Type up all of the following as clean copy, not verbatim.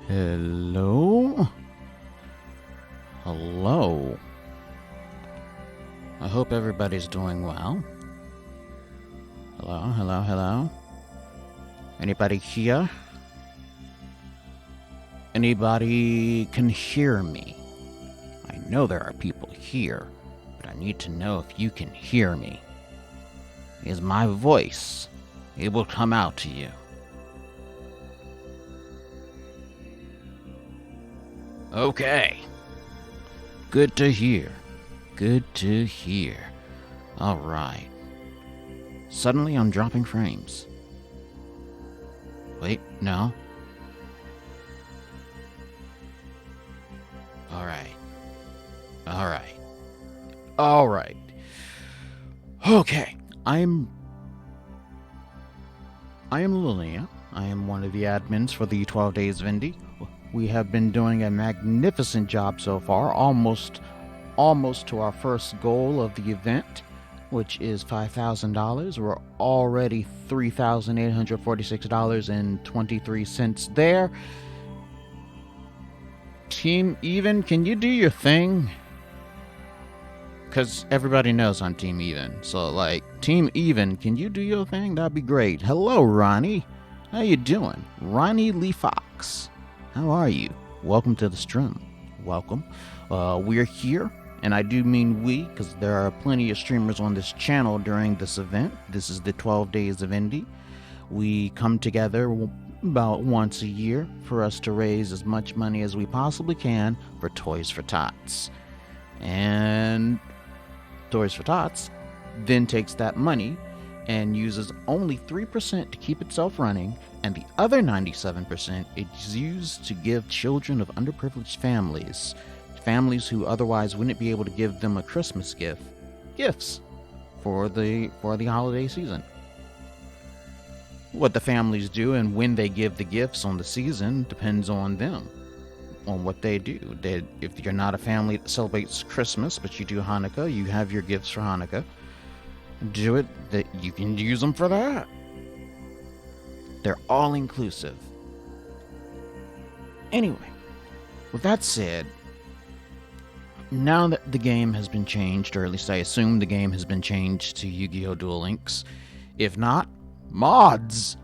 Hello? Hello? I hope everybody's doing well. Hello? Anybody here? Anybody can hear me? I know there are people here, but I need to know if you can hear me. Is my voice able to come out to you? Okay. Good to hear. Alright. Suddenly I'm dropping frames. Wait, no. Alright. Okay. I am Lolinia. I am one of the admins for the 12 Days of Indie. We have been doing a magnificent job so far, almost to our first goal of the event, which is $5,000. We're already $3,846.23 there. Team Even, can you do your thing? Because everybody knows I'm Team Even. So, Team Even, can you do your thing? That'd be great. Hello, Ronnie. How you doing? Ronnie Lee Fox. How are you? Welcome to the stream. Welcome. We're here, and I do mean we, because there are plenty of streamers on this channel during this event. This is the 12 Days of Indie. We come together about once a year for us to raise as much money as we possibly can for Toys for Tots. And Toys for Tots then takes that money and uses only 3% to keep itself running, and the other 97% is used to give children of underprivileged families who otherwise wouldn't be able to give them a Christmas gift, gifts for the holiday season. What the families do and when they give the gifts on the season depends on them, on what they do. If you're not a family that celebrates Christmas, but you do Hanukkah, you have your gifts for Hanukkah. Do it, that you can use them for that. They're all inclusive. Anyway, with that said, now that the game has been changed, or at least I assume the game has been changed to Yu-Gi-Oh! Duel Links. If not, mods!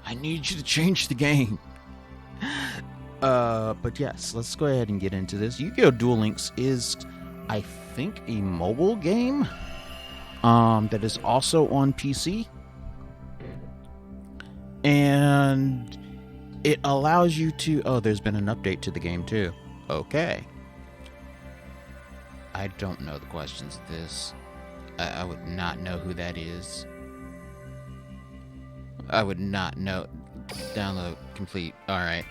I need you to change the game. But yes, let's go ahead and get into this. Yu-Gi-Oh! Duel Links is, I think, a mobile game that is also on PC. And it allows you to... Oh, there's been an update to the game too. Okay. I don't know the questions of this. I would not know who that is. I would not know. Download complete. Alright.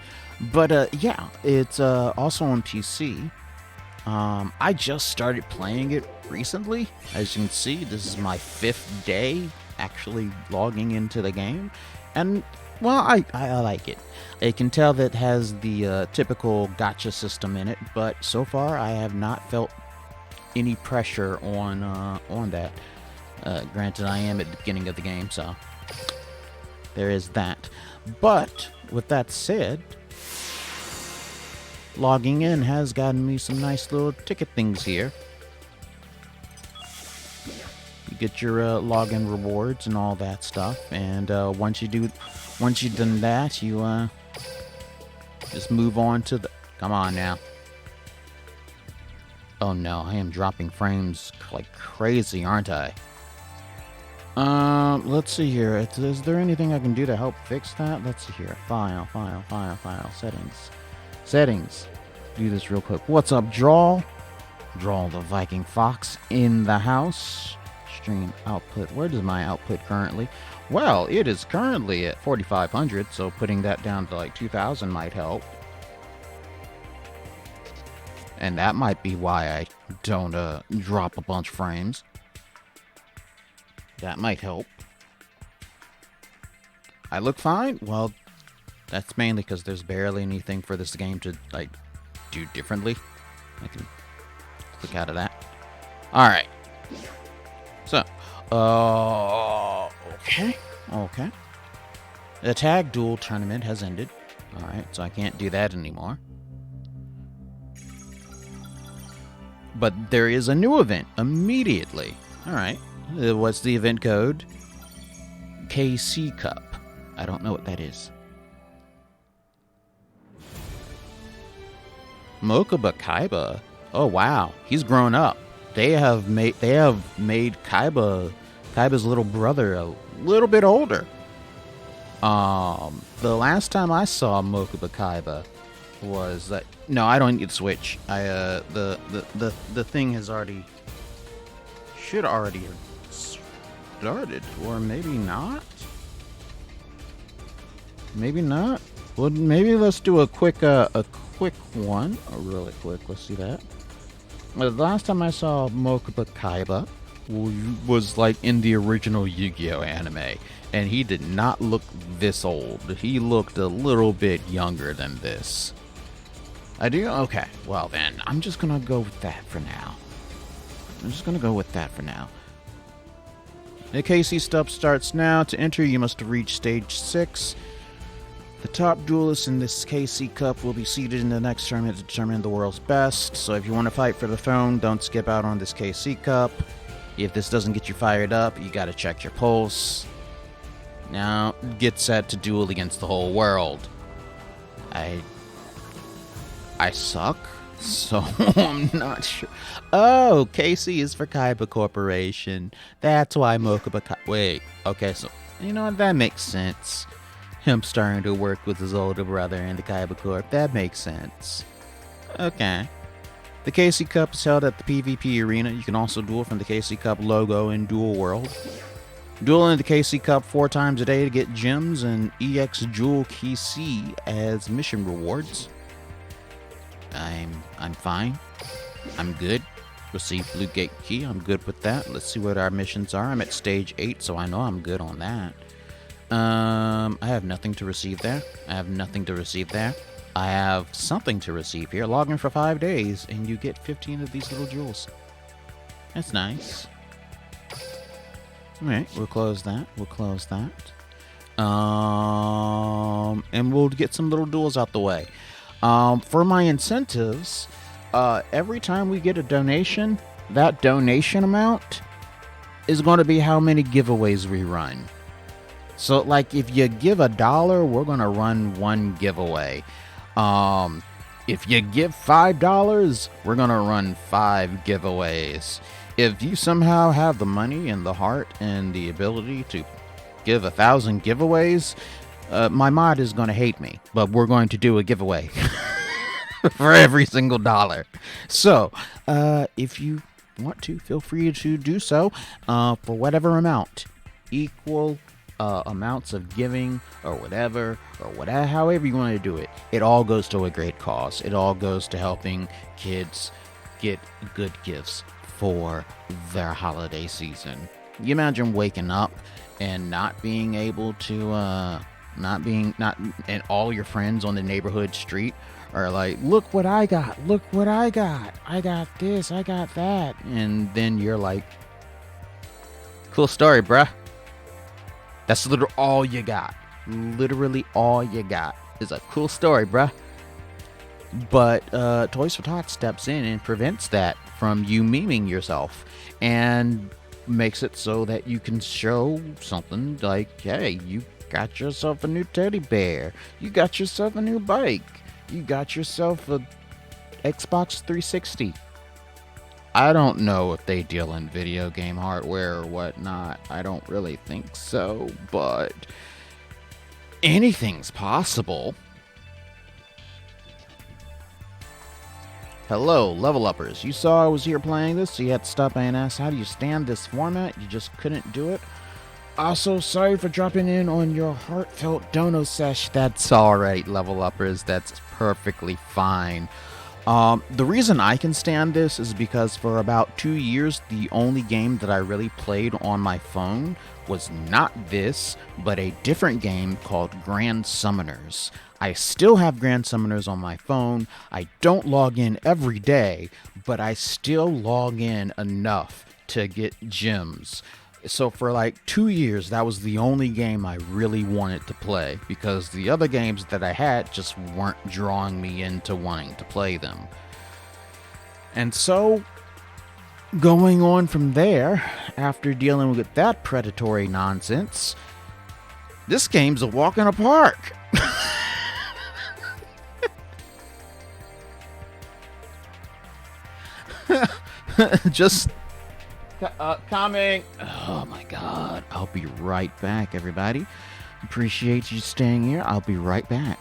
But yeah, it's also on PC. I just started playing it recently. As you can see, this is my 5th day actually logging into the game. And, well, I like it. I can tell that it has the typical gacha system in it, but so far I have not felt any pressure on that. Granted, I am at the beginning of the game, so there is that. But with that said, logging in has gotten me some nice little ticket things here. You get your login rewards and all that stuff, and once you've done that, you just move on to the... Come on now. Oh no, I am dropping frames like crazy, aren't I? Let's see here. Is there anything I can do to help fix that? Let's see here. File. Settings. Do this real quick. What's up, Draw? Draw the Viking Fox in the house. Stream output. Where is my output currently? Well, it is currently at 4,500, so putting that down to like 2,000 might help. And that might be why I don't drop a bunch of frames. That might help. I look fine? Well, that's mainly because there's barely anything for this game to, like, do differently. I can click out of that. Alright. So, okay. The tag duel tournament has ended. Alright, so I can't do that anymore. But there is a new event immediately. Alright, what's the event code? KC Cup. I don't know what that is. Mokuba Kaiba. Oh wow, he's grown up. They have made Kaiba's little brother a little bit older. The last time I saw Mokuba Kaiba was that no, I don't need to switch. The thing has already should already have started, or maybe not. Maybe not. Well, maybe let's do a quick one. Oh, really quick. Let's see that. The last time I saw Mokuba Kaiba was like in the original Yu-Gi-Oh anime, and he did not look this old. He looked a little bit younger than this. I do? Okay. Well then, I'm just gonna go with that for now. The KC Cup starts now. To enter, you must reach stage 6. The top duelists in this KC Cup will be seeded in the next tournament to determine the world's best. So if you want to fight for the throne, don't skip out on this KC Cup. If this doesn't get you fired up, you gotta check your pulse. Now, get set to duel against the whole world. I suck, so I'm not sure. Oh, KC is for Kaiba Corporation. That's why Mokuba wait, okay, so, you know what, that makes sense. Him starting to work with his older brother in the Kaiba Corp, that makes sense. Okay. The KC Cup is held at the PvP arena. You can also duel from the KC Cup logo in Duel World. Duel in the KC Cup 4 times a day to get gems and EX Jewel Key C as mission rewards. I'm fine. I'm good. Receive Blue Gate Key. I'm good with that. Let's see what our missions are. I'm at stage 8, so I know I'm good on that. I have nothing to receive there. I have something to receive here. Log in for 5 days, and you get 15 of these little jewels. That's nice. Alright, we'll close that. And we'll get some little duels out the way. For my incentives, every time we get a donation, that donation amount is going to be how many giveaways we run. So, like, if you give $1, we're going to run 1 giveaway. If you give $5, we're going to run 5 giveaways. If you somehow have the money and the heart and the ability to give 1,000 giveaways, my mod is going to hate me, but we're going to do a giveaway for every single $1. So, if you want to, feel free to do so for whatever amount. Equal amounts of giving or whatever, however you want to do it. It all goes to a great cause. It all goes to helping kids get good gifts for their holiday season. You imagine waking up and not being able to, and all your friends on the neighborhood street are like, look what I got, I got this, I got that. And then you're like, cool story, bruh. That's literally all you got. Literally all you got is a cool story, bruh. But Toys for Tots steps in and prevents that from you memeing yourself and makes it so that you can show something like, hey, you got yourself a new teddy bear. You got yourself a new bike. You got yourself a Xbox 360. I don't know if they deal in video game hardware or whatnot. I don't really think so, but anything's possible. Hello, level uppers. You saw I was here playing this, so you had to stop by and ask, how do you stand this format? You just couldn't do it. Also, sorry for dropping in on your heartfelt dono sesh. That's alright, level uppers. That's perfectly fine. The reason I can stand this is because for about 2 years, the only game that I really played on my phone was not this, but a different game called Grand Summoners. I still have Grand Summoners on my phone. I don't log in every day, but I still log in enough to get gems. So for like 2 years, that was the only game I really wanted to play because the other games that I had just weren't drawing me into wanting to play them. And so, going on from there, after dealing with that predatory nonsense, this game's a walk in a park. Just coming. Oh my god. I'll be right back, everybody. Appreciate you staying here. I'll be right back.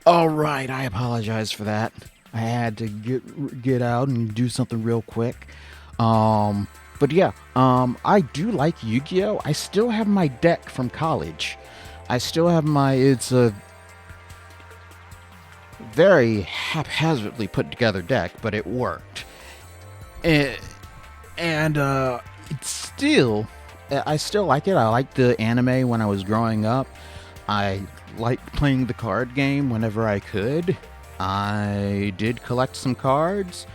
All right, I apologize for that. I had to get out and do something real quick. But yeah, I do like Yu-Gi-Oh. I still have my deck from college. I still have my. It's a very haphazardly put together deck, but it worked. And it's still, I still like it. I liked the anime when I was growing up. I liked playing the card game whenever I could. I did collect some cards,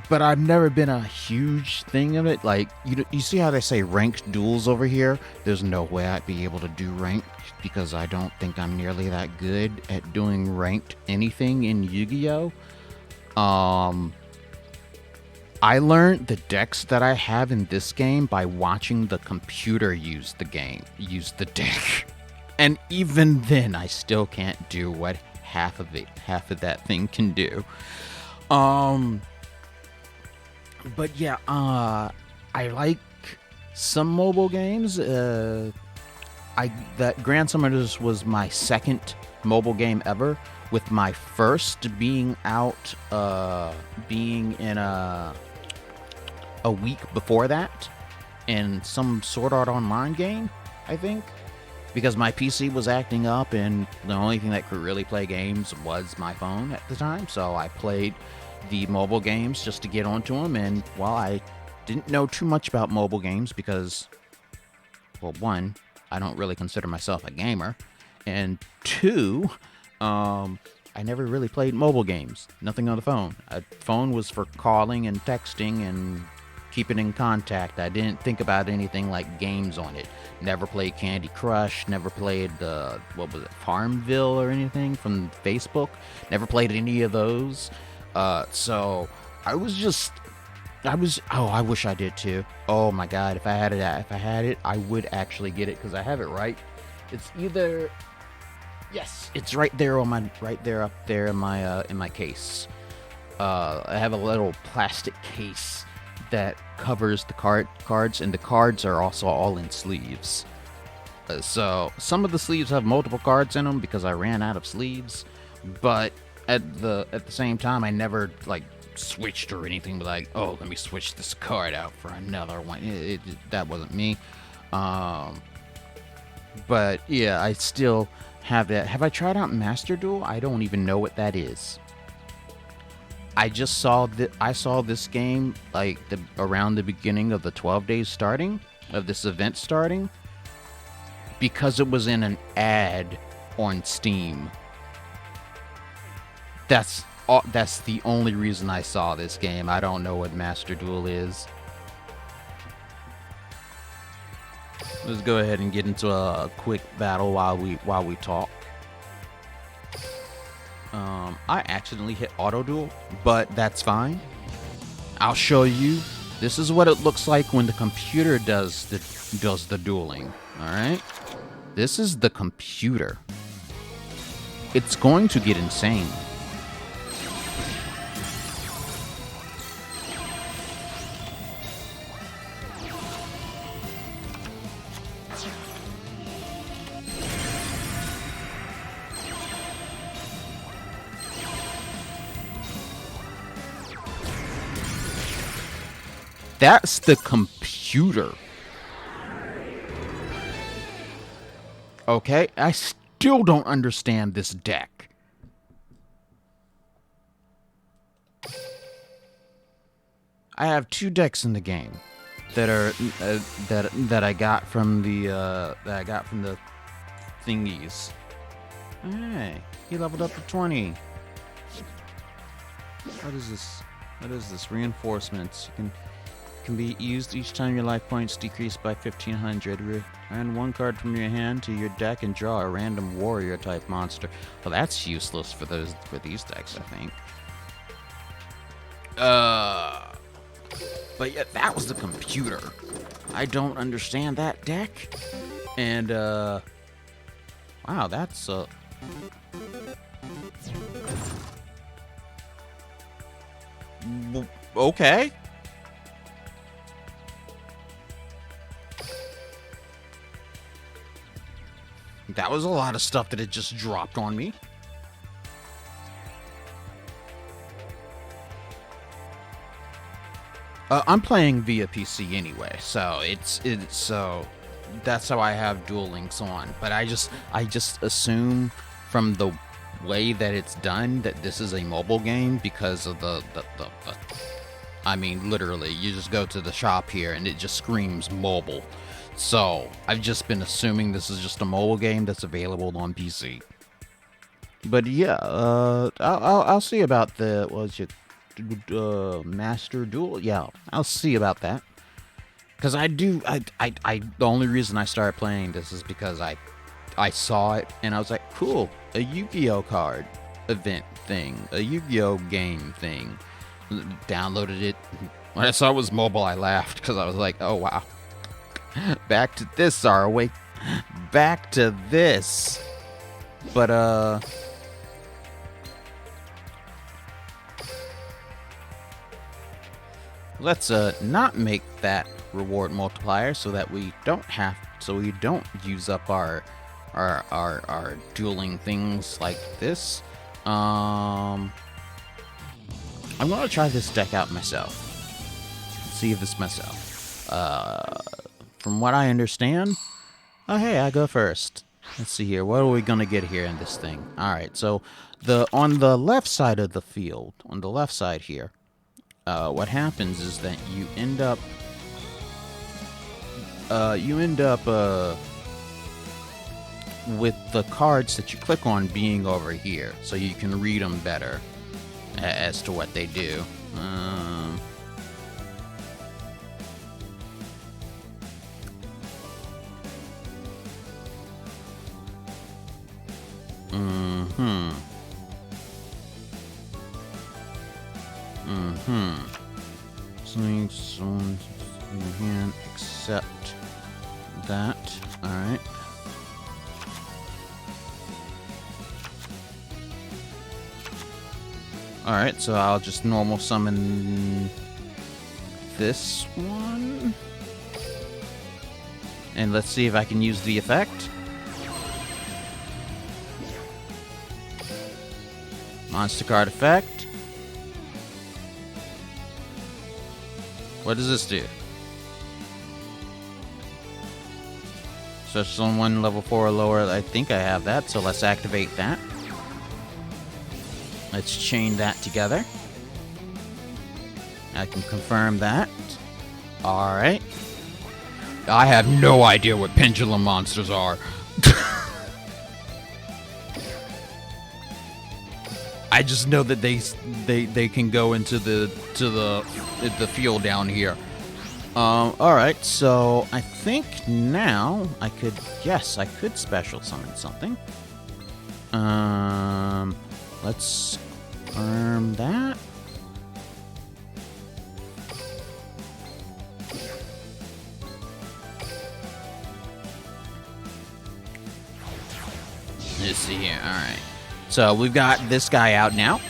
but I've never been a huge thing of it. Like, you see how they say ranked duels over here? There's no way I'd be able to do ranked because I don't think I'm nearly that good at doing ranked anything in Yu-Gi-Oh! I learned the decks that I have in this game by watching the computer use the deck. And even then, I still can't do what half of that thing can do. But yeah, I like some mobile games. That Grand Summoners was my second mobile game ever, with my first being out, being in a week before that, in some Sword Art Online game, I think. Because my PC was acting up, and the only thing that could really play games was my phone at the time, so I played the mobile games just to get onto them. And while I didn't know too much about mobile games because, well, one, I don't really consider myself a gamer, and two, I never really played mobile games. Nothing on the phone. A phone was for calling and texting and keeping in contact. I didn't think about anything like games on it. Never played Candy Crush. Never played Farmville or anything from Facebook. Never played any of those. So I wish I did too. Oh my god, if I had it, I would actually get it because I have it right. It's either, yes, it's right there up there in my case. I have a little plastic case that covers the cards, and the cards are also all in sleeves. So some of the sleeves have multiple cards in them because I ran out of sleeves, but at the same time, I never like switched or anything. Like, oh, let me switch this card out for another one. That wasn't me. But yeah, I still have that. Have I tried out Master Duel? I don't even know what that is. I just saw this game like around the beginning of the 12 days starting of this event starting, because it was in an ad on Steam. That's the only reason I saw this game. I don't know what Master Duel is. Let's go ahead and get into a quick battle while we talk. I accidentally hit auto duel, but that's fine. I'll show you. This is what it looks like when the computer does the dueling. All right. This is the computer. It's going to get insane. That's the computer. Okay, I still don't understand this deck. I have 2 decks in the game that are that I got from the thingies. Hey, he leveled up to 20. What is this? What is this? Reinforcements. You can be used each time your life points decrease by 1,500. Add 1 card from your hand to your deck and draw a random warrior type monster. Well, that's useless for these decks, I think. But yeah, that was the computer. I don't understand that deck. And wow, that's okay. That was a lot of stuff that it just dropped on me. I'm playing via PC anyway, so so that's how I have Duel Links on. But I just assume from the way that it's done that this is a mobile game because of the I mean, literally, you just go to the shop here and it just screams mobile. So I've just been assuming this is just a mobile game that's available on PC. But yeah, I'll see about the Master Duel. Yeah, I'll see about that. Cause the only reason I started playing this is because I saw it and I was like, cool, a Yu-Gi-Oh card event thing, a Yu-Gi-Oh game thing. Downloaded it. When I saw it was mobile, I laughed because I was like, oh wow. Back to this, are we? Back to this. But let's not make that reward multiplier so that we don't use up our dueling things like this. I'm gonna try this deck out myself. See if this myself. From what I understand, oh hey, I go first. Let's see here. What are we gonna get here in this thing? All right. So on the left side of the field, on the left side here, what happens is that you end up with the cards that you click on being over here, so you can read them better as to what they do. Something someone in your hand, accept that. Alright. Alright, so I'll just normal summon this one. And let's see if I can use the effect. Monster card effect. What does this do? Search someone level 4 or lower. I think I have that, so let's activate that. Let's chain that together. I can confirm that. Alright. I have no idea what pendulum monsters are. I just know that they can go into the field down here. Alright, so I think now I could special summon something. Let's arm that. Let's see here. All right. So we've got this guy out now.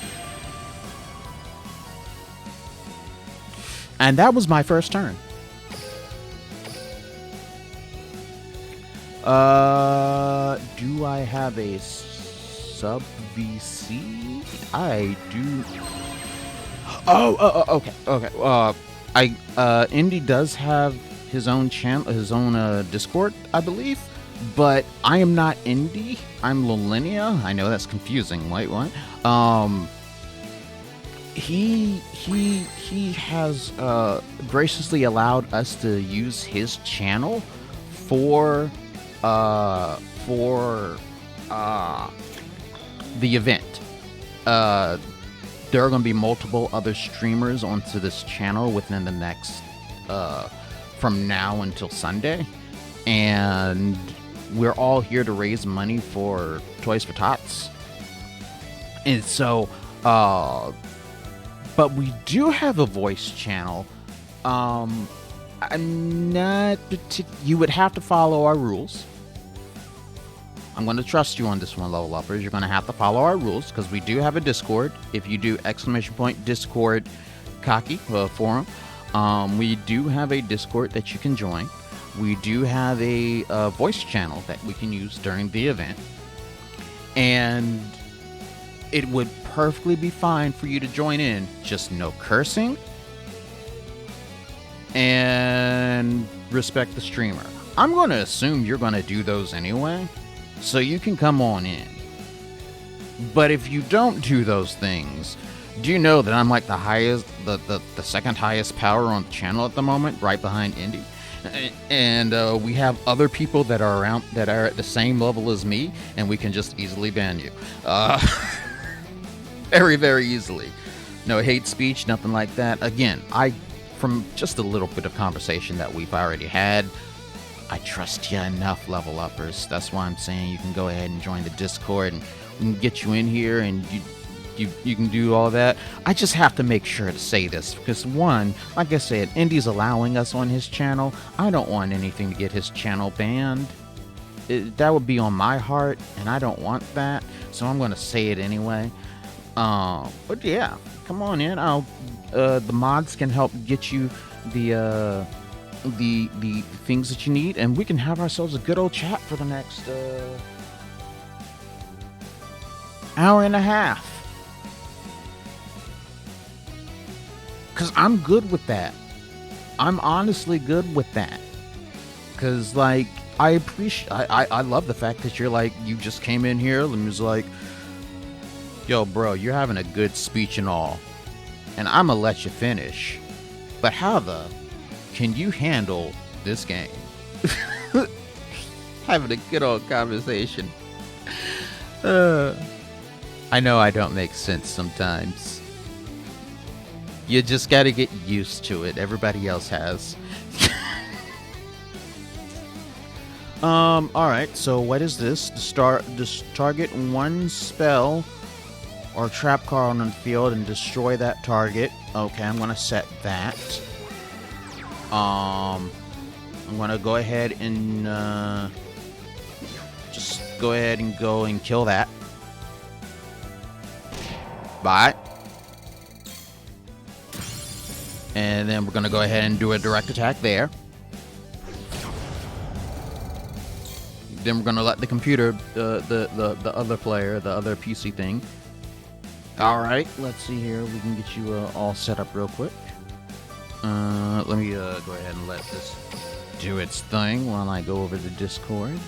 And that was my first turn. Do I have a sub VC? I do. Okay. Indy does have his own channel, his own Discord, I believe. But I am not Indy. I'm Lolinia. I know that's confusing. Wait, what? He has graciously allowed us to use his channel for the event. There are going to be multiple other streamers onto this channel within the next from now until Sunday, and we're all here to raise money for Toys for Tots. And so, but we do have a voice channel. I'm not you would have to follow our rules. I'm going to trust you on this one, level uppers. You're going to have to follow our rules because we do have a Discord. If you do !Discord Kaki forum, we do have a Discord that you can join. We do have a voice channel that we can use during the event. And it would perfectly be fine for you to join in. Just no cursing. And respect the streamer. I'm going to assume you're going to do those anyway. So you can come on in. But if you don't do those things, do you know that I'm like the highest, the second highest power on the channel at the moment, right behind Indy? And we have other people that are around that are at the same level as me, and we can just easily ban you. Very, very easily. No hate speech, nothing like that. Again, from just a little bit of conversation that we've already had, I trust you enough, level uppers. That's why I'm saying you can go ahead and join the Discord, and we can get you in here, and you can do all that. I just have to make sure to say this because, one, like I said, Indy's allowing us on his channel. I don't want anything to get his channel banned. That would be on my heart, and I don't want that. So I'm going to say it anyway. But yeah, come on in. The mods can help get you the things that you need, and we can have ourselves a good old chat for the next hour and a half. Because I'm good with that. I'm honestly good with that. Because, like, I appreciate... I love the fact that you're like... You just came in here and was like... Yo, bro, you're having a good speech and all. And I'm going to let you finish. But how the... Can you handle this game? Having a good old conversation. I know I don't make sense sometimes. You just gotta get used to it. Everybody else has. Alright, so what is this? Target one spell or trap card on the field and destroy that target. Okay, I'm gonna set that. I'm gonna go ahead and just go ahead and go and kill that. Bye. And then we're going to go ahead and do a direct attack there. Then we're going to let the computer, the other player, the other PC thing. Alright, let's see here. We can get you all set up real quick. Let me go ahead and let this do its thing while I go over to Discord.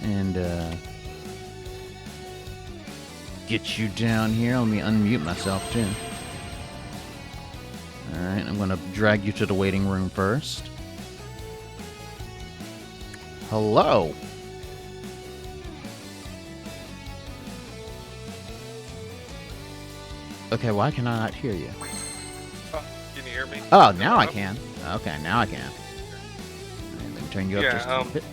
And get you down here. Let me unmute myself too. Alright, I'm going to drag you to the waiting room first. Hello. Okay, why can I not hear you? Oh, can you hear me? Oh, now I can. Okay, now I can. Alright, let me turn you up just a bit.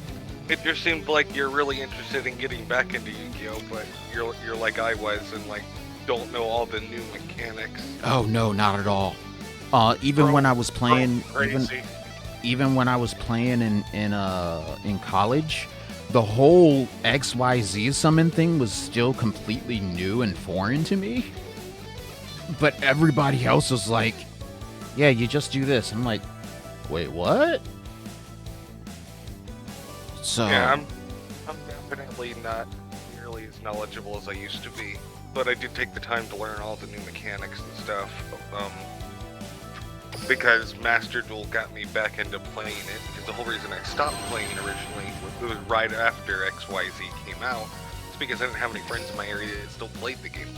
It just seemed like you're really interested in getting back into Yu-Gi-Oh, but you're like I was and like don't know all the new mechanics. Oh no, not at all. Even Bro, when I was playing, crazy. even when I was playing in college, the whole XYZ summon thing was still completely new and foreign to me. But everybody else was like, "Yeah, you just do this." I'm like, "Wait, what?" So Yeah, I'm definitely not nearly as knowledgeable as I used to be, but I did take the time to learn all the new mechanics and stuff. Because Master Duel got me back into playing it. Because the whole reason I stopped playing originally was right after XYZ came out. It's because I didn't have any friends in my area that still played the game,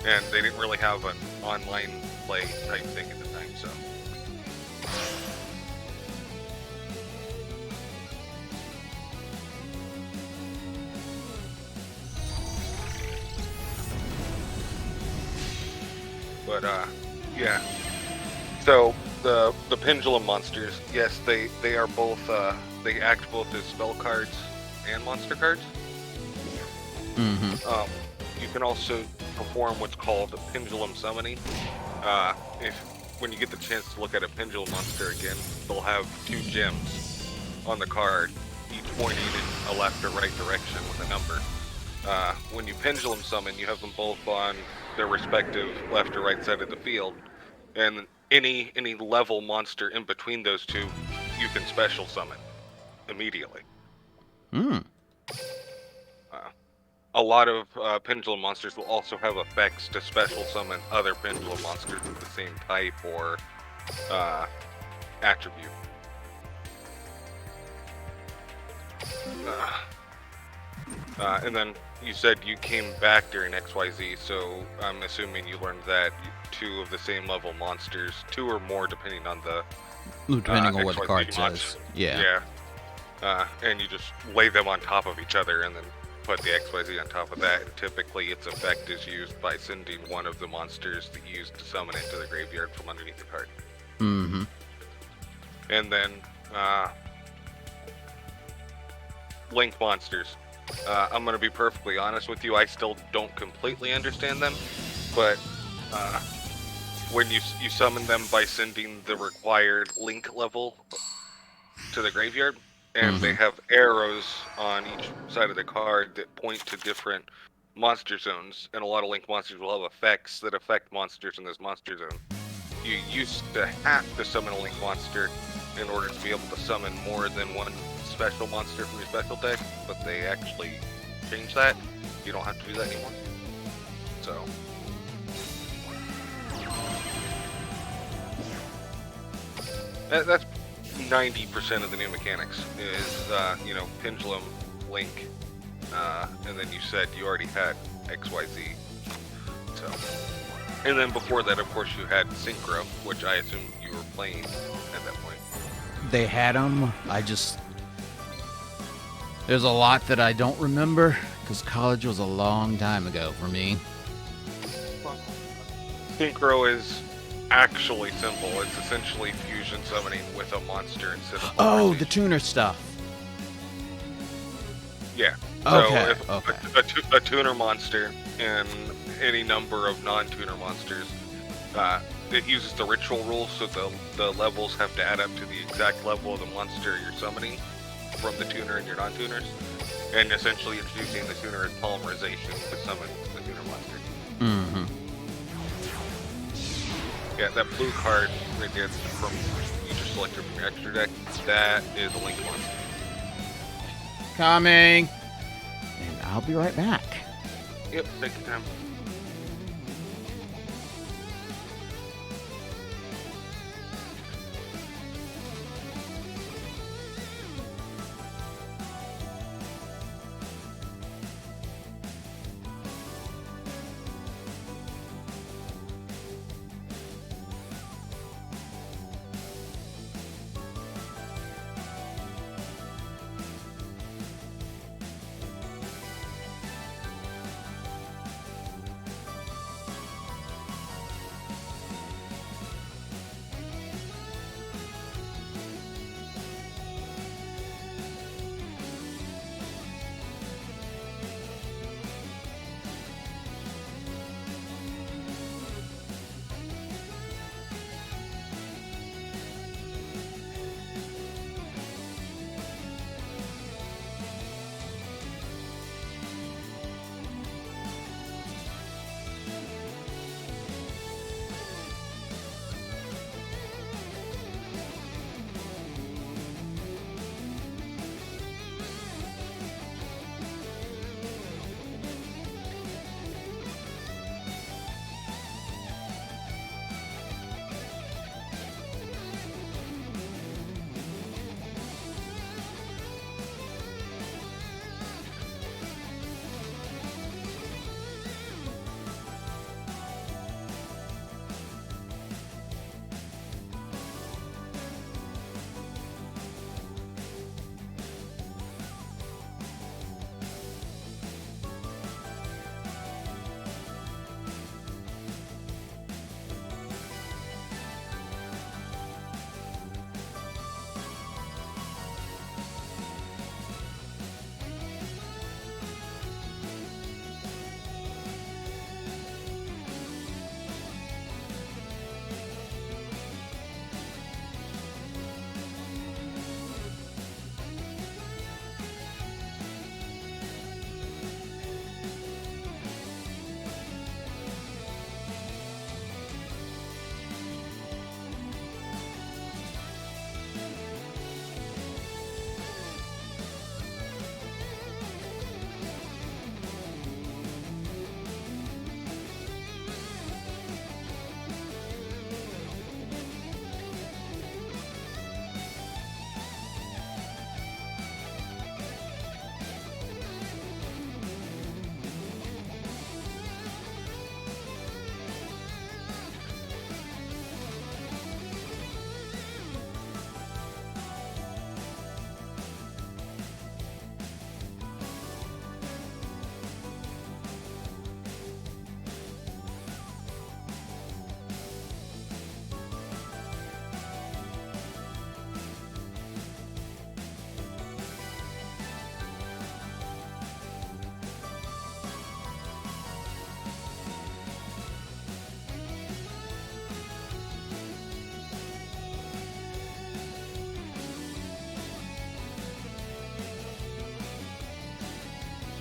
and they didn't really have an online play type thing at the time. So. But yeah. So the pendulum monsters, yes, they are both they act both as spell cards and monster cards. You can also perform what's called pendulum summoning. If when you get the chance to look at a pendulum monster again, they'll have 2 gems on the card, each pointing in a left or right direction with a number. When you pendulum summon, you have them both on their respective left or right side of the field, and any level monster in between those two, you can special summon immediately. A lot of pendulum monsters will also have effects to special summon other pendulum monsters of the same type or attribute. And then you said you came back during XYZ, so I'm assuming you learned that 2 of the same level monsters, 2 or more depending on the depending on what the XYZ card says. Yeah. And you just lay them on top of each other and then put the XYZ on top of that. And typically its effect is used by sending one of the monsters that you used to summon into the graveyard from underneath the card. And then Link monsters. I'm going to be perfectly honest with you, I still don't completely understand them, but when you summon them by sending the required Link level to the graveyard, and they have arrows on each side of the card that point to different monster zones, and a lot of Link monsters will have effects that affect monsters in this monster zone. You used to have to summon a Link monster in order to be able to summon more than one special monster from your special deck, but they actually changed that. You don't have to do that anymore. So that's 90% of the new mechanics is pendulum, Link, and then you said you already had XYZ. So, and then before that, of course, you had Synchro, which I assume you were playing at that point. They had them. There's a lot that I don't remember because college was a long time ago for me. Synchro is actually simple. It's essentially fusion summoning with a monster instead of Oh, the tuner stuff. Yeah. Okay. So if a tuner monster and any number of non-tuner monsters, it uses the ritual rules, so the levels have to add up to the exact level of the monster you're summoning from the tuner and your non-tuners, and essentially introducing the tuner as polymerization to summon the tuner monster. Yeah, that blue card right there from you just selected from your extra deck, that is a Link monster. Coming. And I'll be right back. Yep, take your time.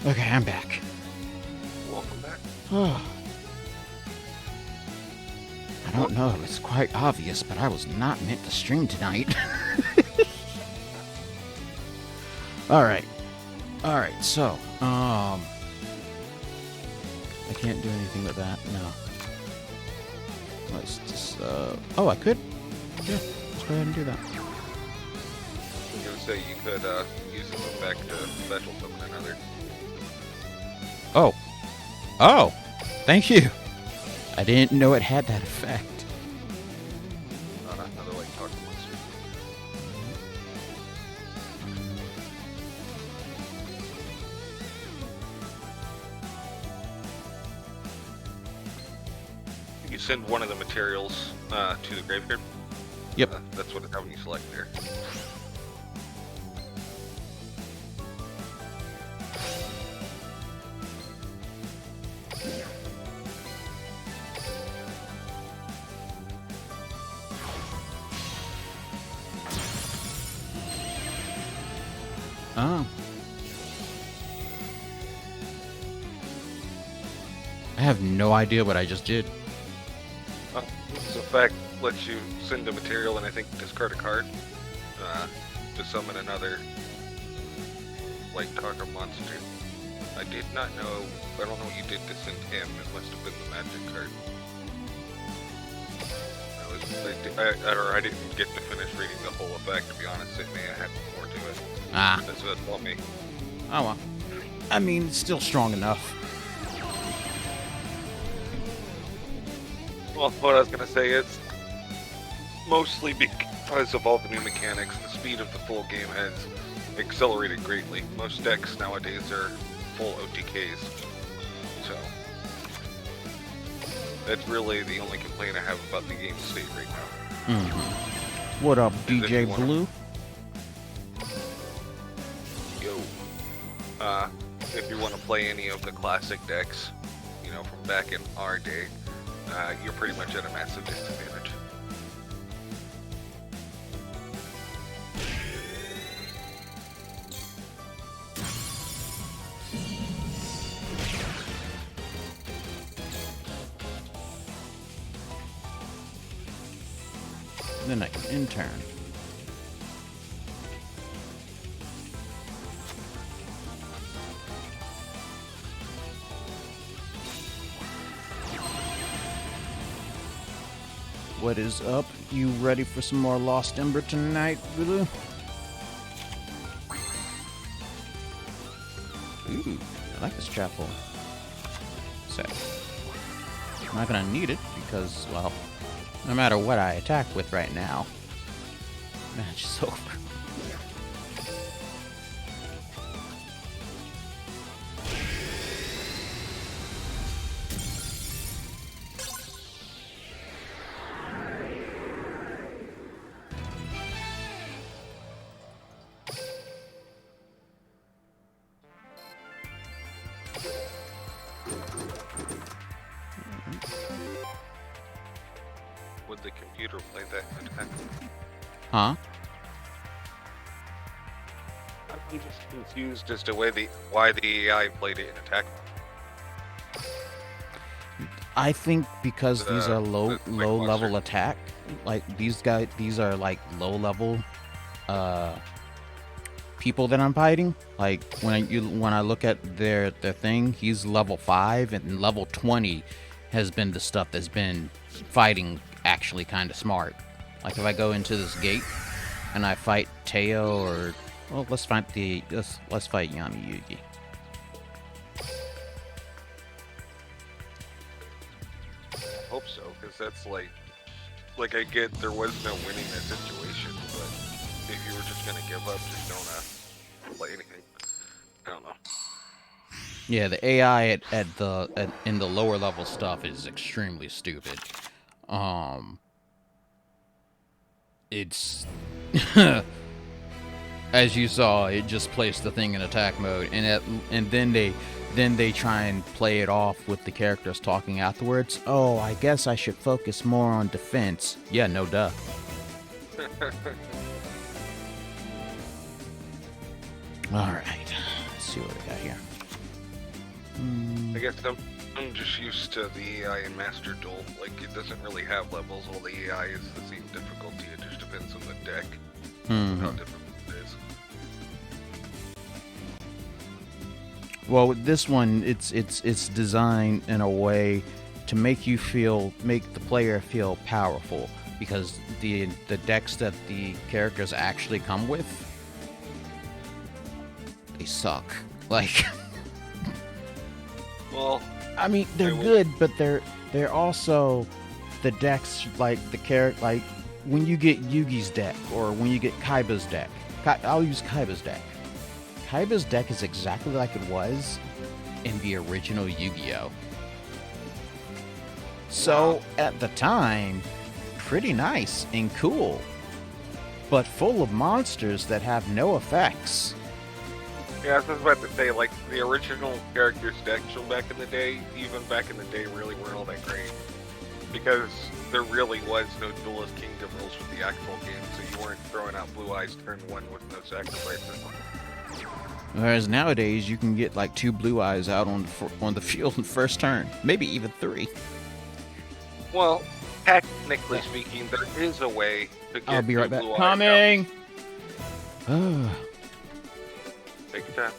Okay, I'm back. Welcome back. Oh. I don't know if it's quite obvious, but I was not meant to stream tonight. Alright. Alright, so, I can't do anything with that, no. Let's just, oh, I could? Yeah, let's go ahead and do that. I was gonna say you could use this effect to special summon another. Oh. Oh! Thank you! I didn't know it had that effect. Another like talk monster. You send one of the materials to the graveyard. Yep. That's what it's having you select there. Oh. I have no idea what I just did. This effect lets you send a material and I think discard a card to summon another like Kaka monster. I did not know. I don't know what you did to send him. It must have been the magic card. I didn't get to finish reading the whole effect. To be honest, it may have had more to it. Ah. That's what told me. Oh well. I mean, it's still strong enough. Well, what I was gonna say is mostly because of all the new mechanics, the speed of the full game has accelerated greatly. Most decks nowadays are full OTKs, so that's really the only complaint I have about the game state right now. Mm-hmm. What up, DJ Blue? Yo. If you want to play any of the classic decks, you know, from back in our day, you're pretty much at a massive disadvantage. Then I can intern. What is up? You ready for some more Lost Ember tonight, Blue? Ooh, I like this chapel. Sick. I'm not gonna need it because, well, no matter what I attack with right now, match is over. Would the computer play that attack? Huh? I'm just confused as to why the AI played it in attack. I think because these are low level monster. attack. Like these are like low level people that I'm fighting. Like when I look at their thing, he's level 5 and level 20 has been the stuff that's been fighting actually kind of smart. Like if I go into this gate and I fight Teo or well, let's fight Yami Yugi. I hope so, because that's like I get there was no winning that situation, but if you were just gonna give up, just don't play anything. I don't know. Yeah, the AI in the lower level stuff is extremely stupid. It's as you saw, it just placed the thing in attack mode, and then they try and play it off with the characters talking afterwards. Oh, I guess I should focus more on defense. Yeah, no duh. All right, let's see what we got here. I guess I'm just used to the AI in Master Duel. Like, it doesn't really have levels. All the AI is the same difficulty. It just depends on the deck and how difficult it is. Well, with this one, it's designed in a way to make the player feel powerful, because the decks that the characters actually come with, they suck. Like, well, I mean, they're good, but they're also the decks, like like when you get Yugi's deck or when you get Kaiba's deck. I'll use Kaiba's deck. Kaiba's deck is exactly like it was in the original Yu-Gi-Oh! So, at the time, pretty nice and cool, but full of monsters that have no effects. Yeah, I was just about to say, like, the original characters' decks from back in the day, even back in the day, really weren't all that great. Because there really was no Duelist Kingdom rules with the actual game, so you weren't throwing out Blue Eyes turn 1 with no sacrifices. Whereas nowadays, you can get like 2 Blue Eyes out on the field in first turn, maybe even 3. Well, technically speaking, there is a way to get I'll be right back. Blue Eyes Coming! out. Take your time.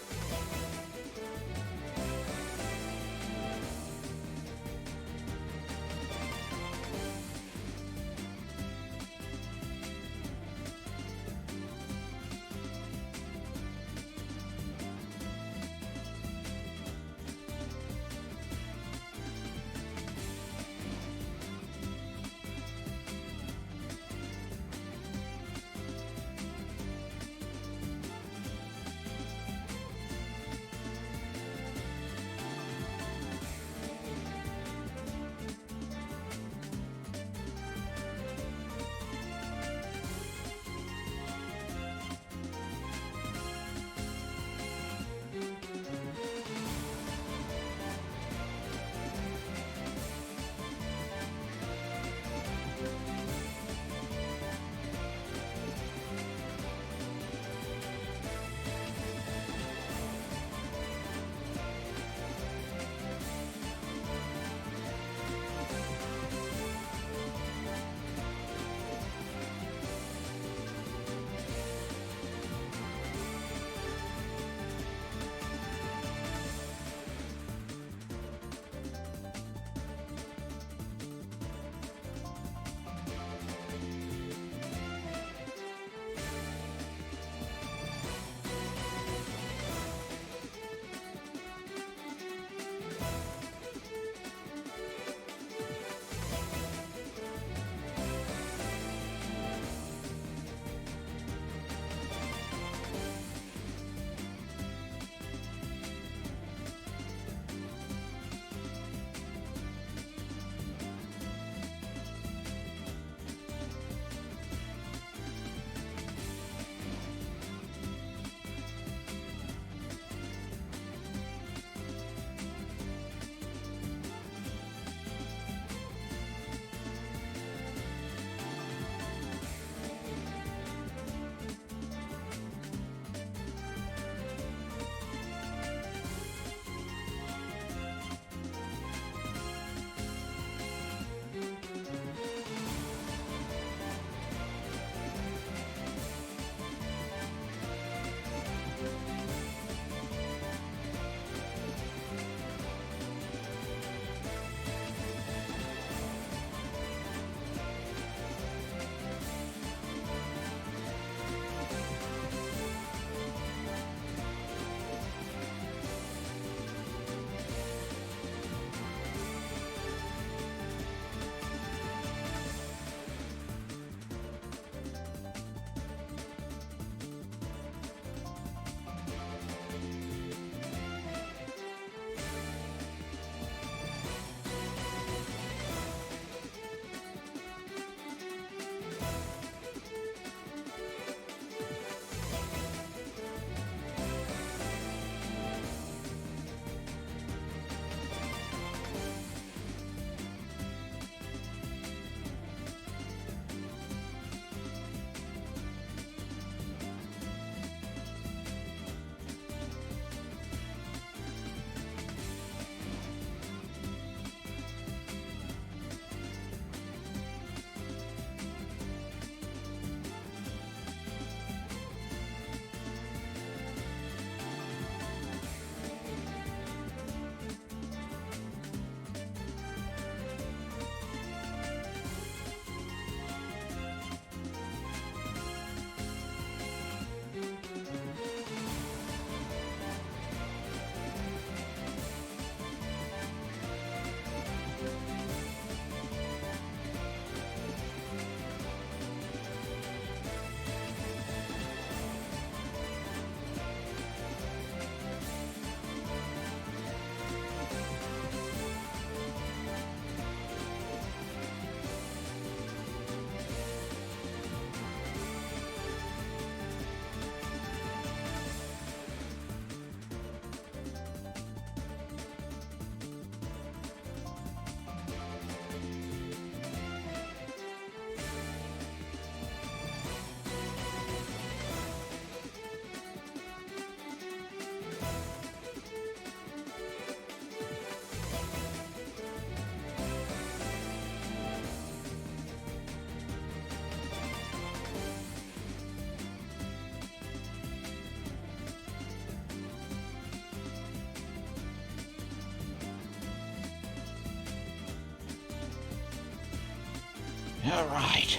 All right.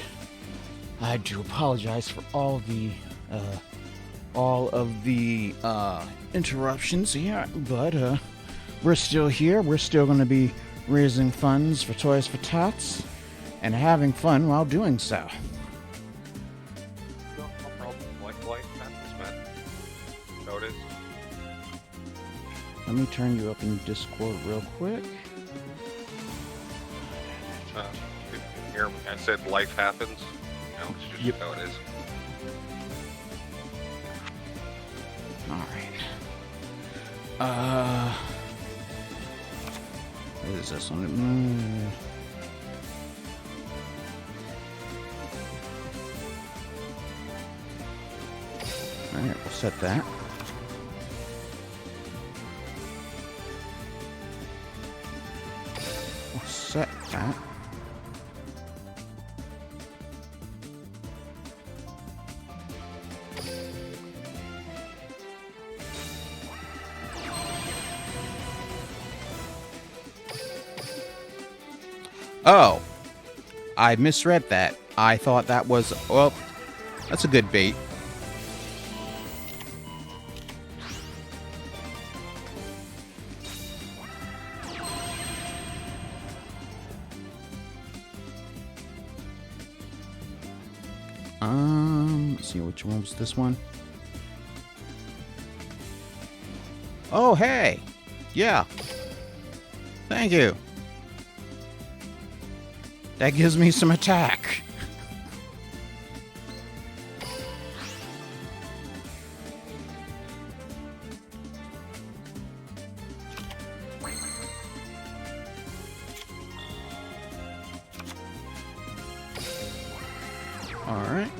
I do apologize for all of the interruptions here, but we're still here. We're still going to be raising funds for Toys for Tots and having fun while doing so. No problem. Life happens, man. How it is. Let me turn you up in Discord real quick. You can hear me. I said life happens. It's just how it is. Alright. What is this one? Alright, we'll set that. We'll set that. Oh, I misread that. I thought that was, well, that's a good bait. Let's see, which one was this one? Oh, hey. Yeah. Thank you. That gives me some attack. All right.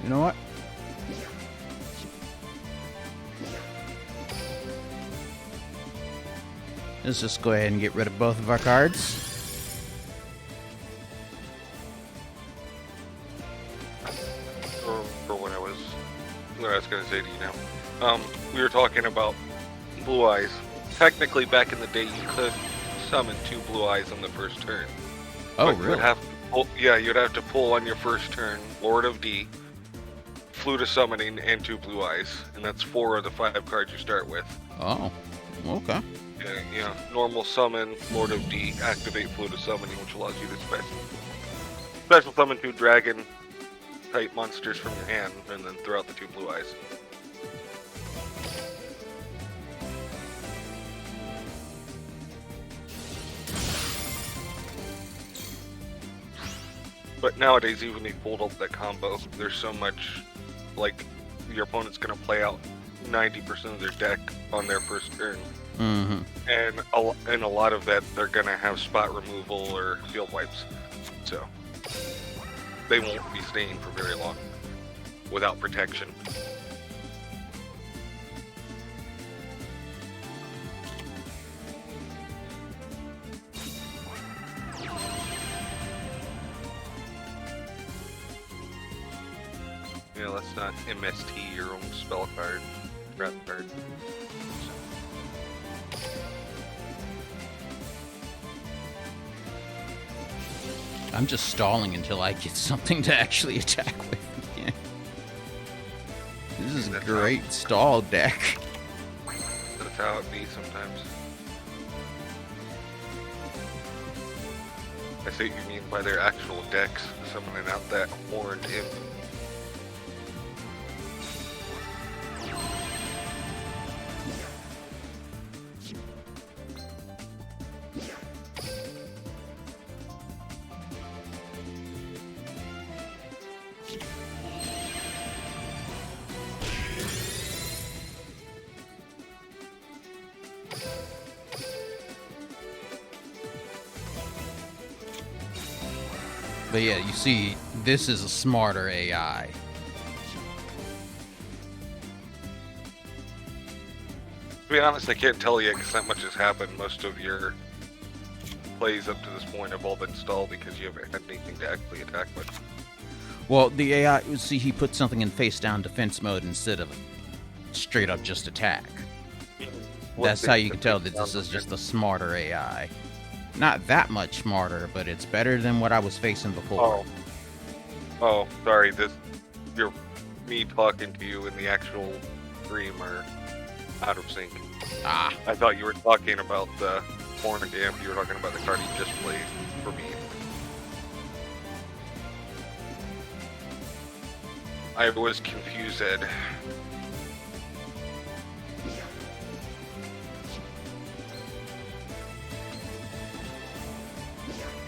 You know what? Let's just go ahead and get rid of both of our cards. For what I was going to say to you now. We were talking about Blue Eyes. Technically, back in the day, you could summon 2 Blue Eyes on the first turn. Oh, but really? You'd have to pull on your first turn, Lord of D, Flute of Summoning, and 2 Blue Eyes. And that's 4 of the 5 cards you start with. Oh, okay. Yeah, normal summon, Lord of D, activate Flute of Summoning, which allows you to special summon 2 dragon type monsters from your hand, and then throw out the 2 Blue Eyes. But nowadays, even if you pulled up that combo, there's so much, like, your opponent's going to play out 90% of their deck on their first turn. Mm-hmm. And a lot of that, they're going to have spot removal or field wipes. So, they won't be staying for very long without protection. Yeah, let's not MST your own spell card, trap card. I'm just stalling until I get something to actually attack with. Yeah. This is a great stall deck. That's how it be sometimes. I see what you mean by their actual decks, summoning out that horned imp. But yeah, you see, this is a smarter AI. To be honest, I can't tell you because not much has happened. Most of your plays up to this point have all been stalled because you haven't had anything to actually attack with. Well, the AI, see, he put something in face down defense mode instead of straight up just attack. That's how you can tell that this is just a smarter AI. Not that much smarter, but it's better than what I was facing before. Oh, sorry. You're me talking to you in the actual stream are out of sync. Ah, I thought you were talking about the porn game. You were talking about the card you just played for me. I was confused.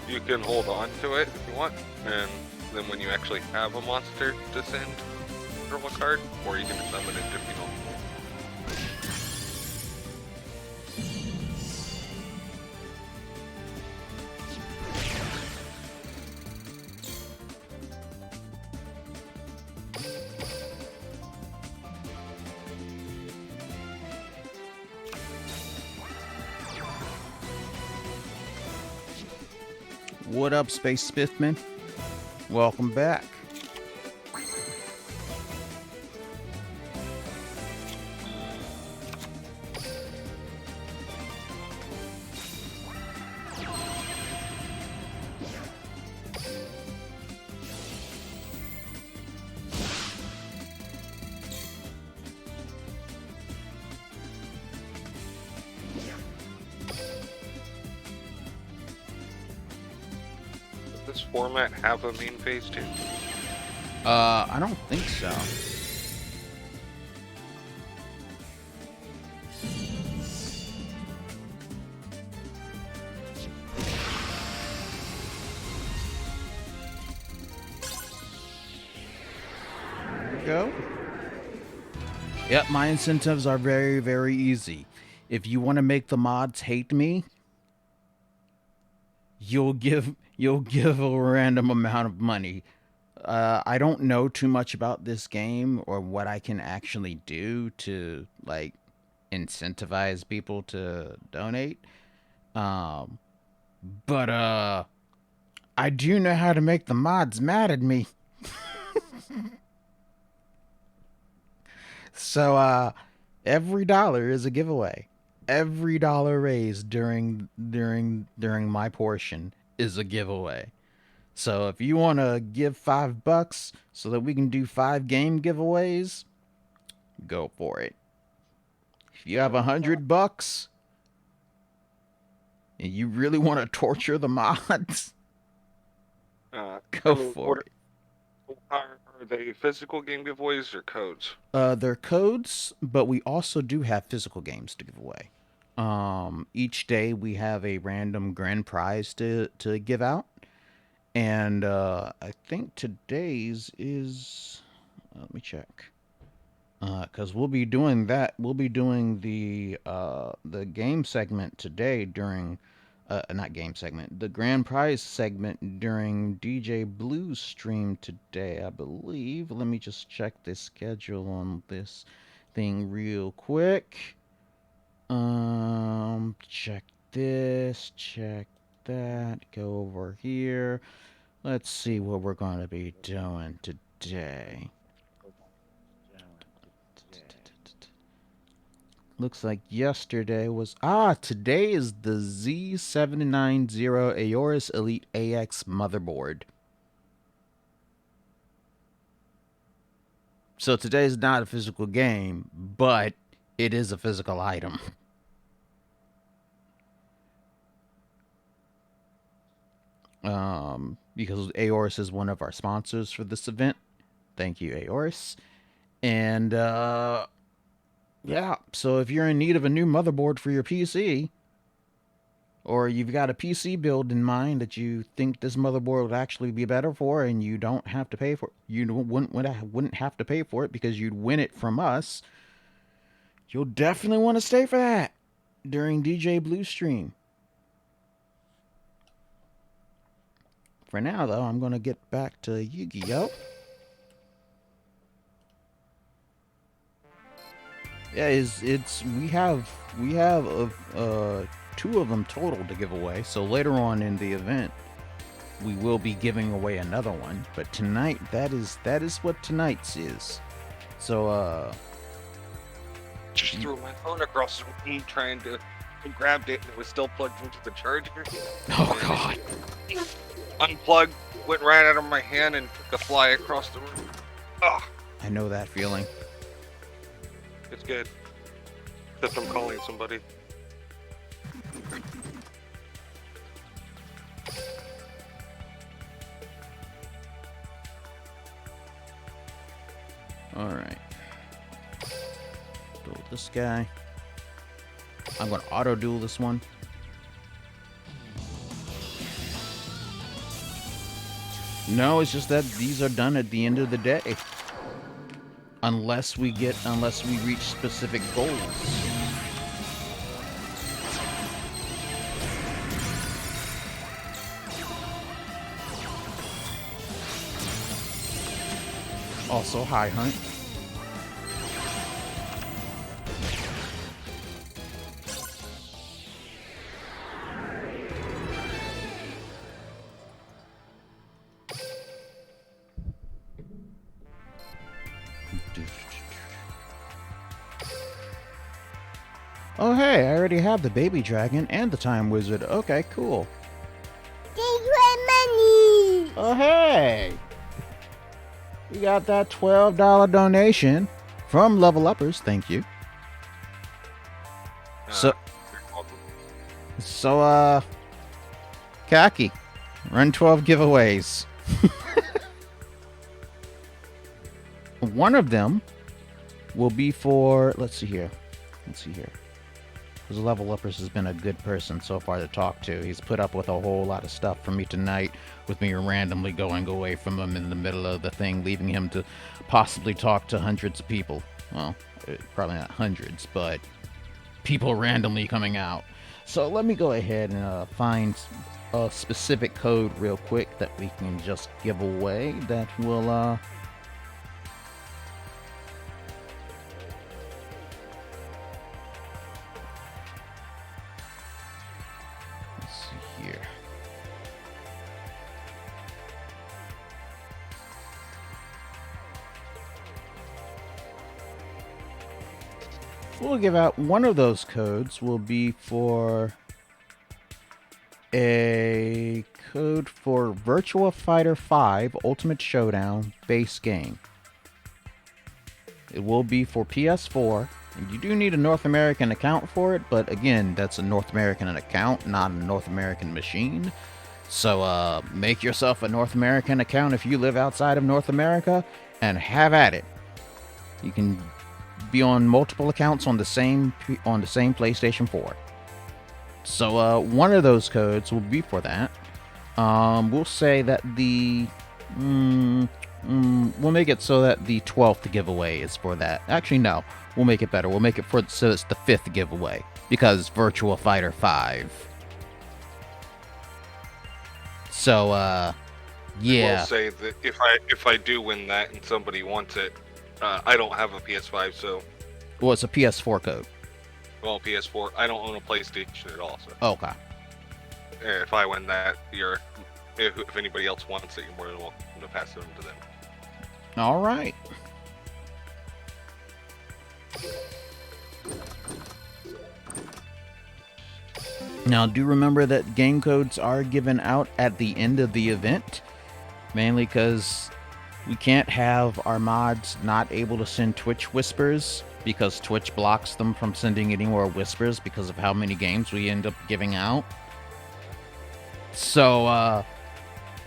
You can hold on to it if you want, and then when you actually have a monster descend, draw a card, or you can summon it if you don't. what up, Space Smithman? Welcome back. Does this format have a main phase too? I don't think so. There we go. Yep, my incentives are very, very easy. If you want to make the mods hate me, you'll give a random amount of money. I don't know too much about this game or what I can actually do to like incentivize people to donate. Um, but I do know how to make the mods mad at me. So every dollar is a giveaway. Every dollar raised during my portion is a giveaway. So if you want to give $5 so that we can do 5 game giveaways, go for it. If you have $100 and you really want to torture the mods, go for it. Are they physical game giveaways or codes? They're codes, but we also do have physical games to give away. Each day we have a random grand prize to give out. And I think today's is. Let me check. Because we'll be doing that. We'll be doing the game segment today during. Not game segment. The grand prize segment during DJ Blue's stream today, I believe. Let me just check the schedule on this thing real quick. Check this. Check that. Go over here. Let's see what we're going to be doing today. Looks like yesterday was... today is the Z790 Aorus Elite AX motherboard. So today is not a physical game, but it is a physical item. Because Aorus is one of our sponsors for this event. Thank you, Aorus. And, yeah, so if you're in need of a new motherboard for your PC, or you've got a PC build in mind that you think this motherboard would actually be better for, and you don't have to pay for it, you wouldn't have to pay for it because you'd win it from us, you'll definitely want to stay for that during DJ Blue stream. For now, though, I'm going to get back to Yu-Gi-Oh! Yeah, we have 2 of them total to give away. So later on in the event, we will be giving away another one. But tonight, that is what tonight's is. So just threw my phone across the room trying to I grabbed it and it was still plugged into the charger. Oh God. Unplugged, went right out of my hand and took a fly across the room. Ugh. I know that feeling. It's good. Except I'm calling somebody. Alright. Duel this guy. I'm going to auto-duel this one. No, it's just that these are done at the end of the day. Unless we reach specific goals. Also, hi, Hunt. Oh, hey, I already have the baby dragon and the time wizard. Okay, cool. Take my money. Oh, hey. You got that $12 donation from Level Uppers. Thank you. So, Kaki, run 12 giveaways. One of them will be for, let's see here. Because Level Uppers has been a good person so far to talk to. He's put up with a whole lot of stuff for me tonight, with me randomly going away from him in the middle of the thing, leaving him to possibly talk to hundreds of people. Well, probably not hundreds, but people randomly coming out. So let me go ahead and find a specific code real quick that we can just give away that will, let's see here. We'll give out one of those codes will be for a code for Virtua Fighter 5 Ultimate Showdown base game. It will be for PS4, and you do need a North American account for it, but again, that's a North American account, not a North American machine. So make yourself a North American account if you live outside of North America, and have at it. You can be on multiple accounts on the same PlayStation 4. So one of those codes will be for that. We'll say that the we'll make it so that the 12th giveaway is for that. Actually, no, we'll make it better. We'll make it so it's the 5th giveaway, because Virtua Fighter 5. So yeah. I will say that if I do win that and somebody wants it, I don't have a PS5, so. Well, it's a PS4 code. Well, PS4. I don't own a PlayStation at all, so. Okay. If I win that, if anybody else wants it, you're more than welcome to pass it on to them. All right. Now, do remember that game codes are given out at the end of the event, mainly because we can't have our mods not able to send Twitch whispers, because Twitch blocks them from sending any more whispers because of how many games we end up giving out. So,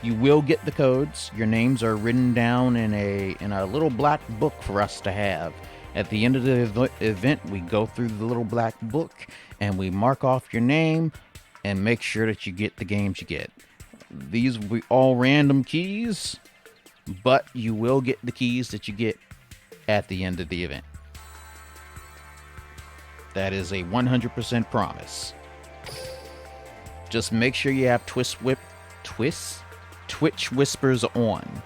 you will get the codes. Your names are written down in a little black book for us to have. At the end of the event, we go through the little black book and we mark off your name and make sure that you get the games you get. These will be all random keys, but you will get the keys that you get at the end of the event. That is a 100% promise. Just make sure you have Twitch whispers on.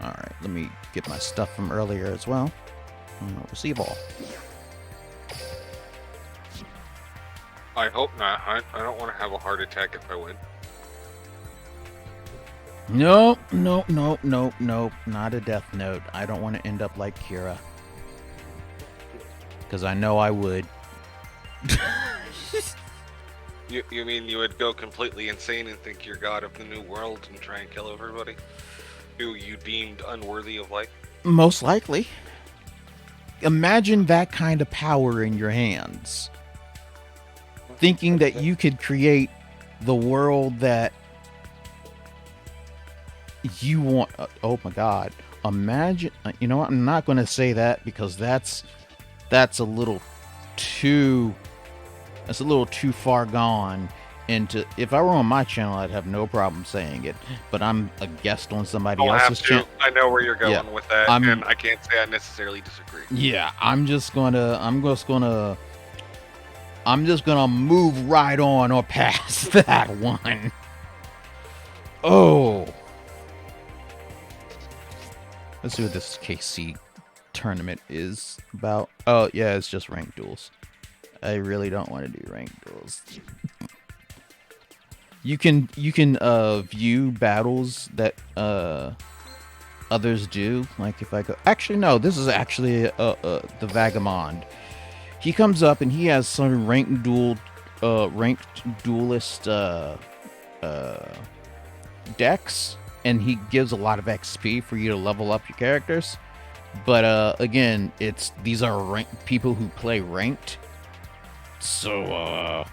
Alright, let me get my stuff from earlier as well. Receive all. I hope not. I don't want to have a heart attack if I win. Nope. Not a death note. I don't want to end up like Kira. because I know I would. You mean you would go completely insane and think you're god of the new world and try and kill everybody who you deemed unworthy of life? Most likely. Imagine that kind of power in your hands. Thinking that you could create the world that you want. Oh my God. Imagine. You know what? I'm not going to say that because that's a little too. That's a little too far gone. Into if I were on my channel, I'd have no problem saying it. But I'm a guest on somebody else's channel. I know where you're going with that, and I can't say I necessarily disagree. Yeah, I'm just gonna move right on or past that one. Oh. Let's see what this KC tournament is about. Oh, yeah, it's just ranked duels. I really don't want to do ranked duels. You can view battles that others do. Like if I go, actually no, this is actually the Vagabond. He comes up and he has some ranked duelist decks, and he gives a lot of XP for you to level up your characters. But again, these are people who play ranked. So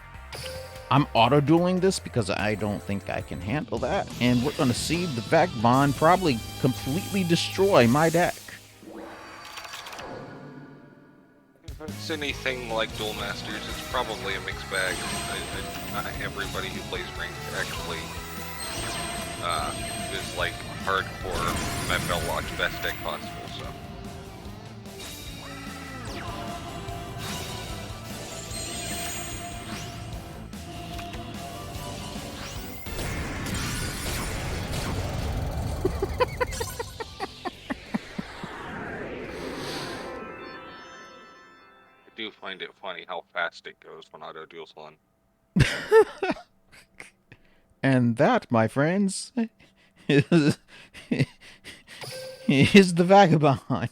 I'm auto-dueling this because I don't think I can handle that. And we're going to see the Vagabond probably completely destroy my deck. If it's anything like Duel Masters, it's probably a mixed bag. Not everybody who plays ranked actually is like hardcore MFL watch best deck possible, so. I do find it funny how fast it goes when auto duels on. And that, my friends, is the Vagabond.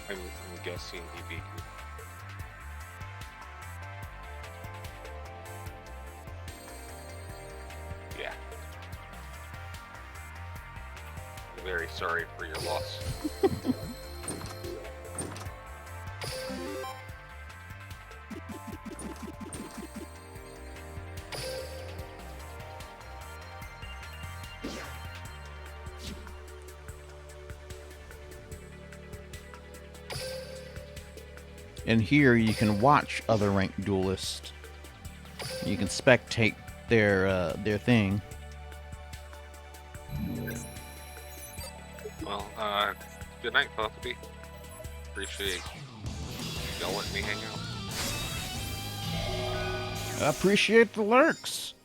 I'm guessing he beat you. Yeah. I'm very sorry for your loss. And here you can watch other ranked duelists. You can spectate their thing. Well, good night, Puffy. Appreciate y'all letting me hang out. I appreciate the lurks.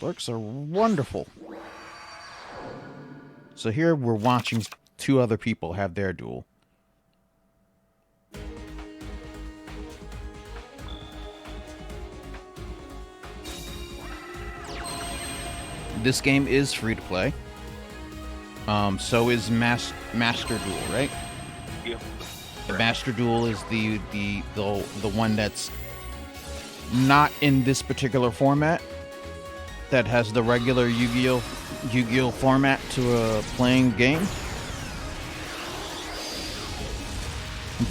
Lurks are wonderful. So here we're watching two other people have their duel. This game is free to play. So is Master Duel, right? Yeah. The Master Duel is the one that's not in this particular format. That has the regular Yu-Gi-Oh format to a playing game.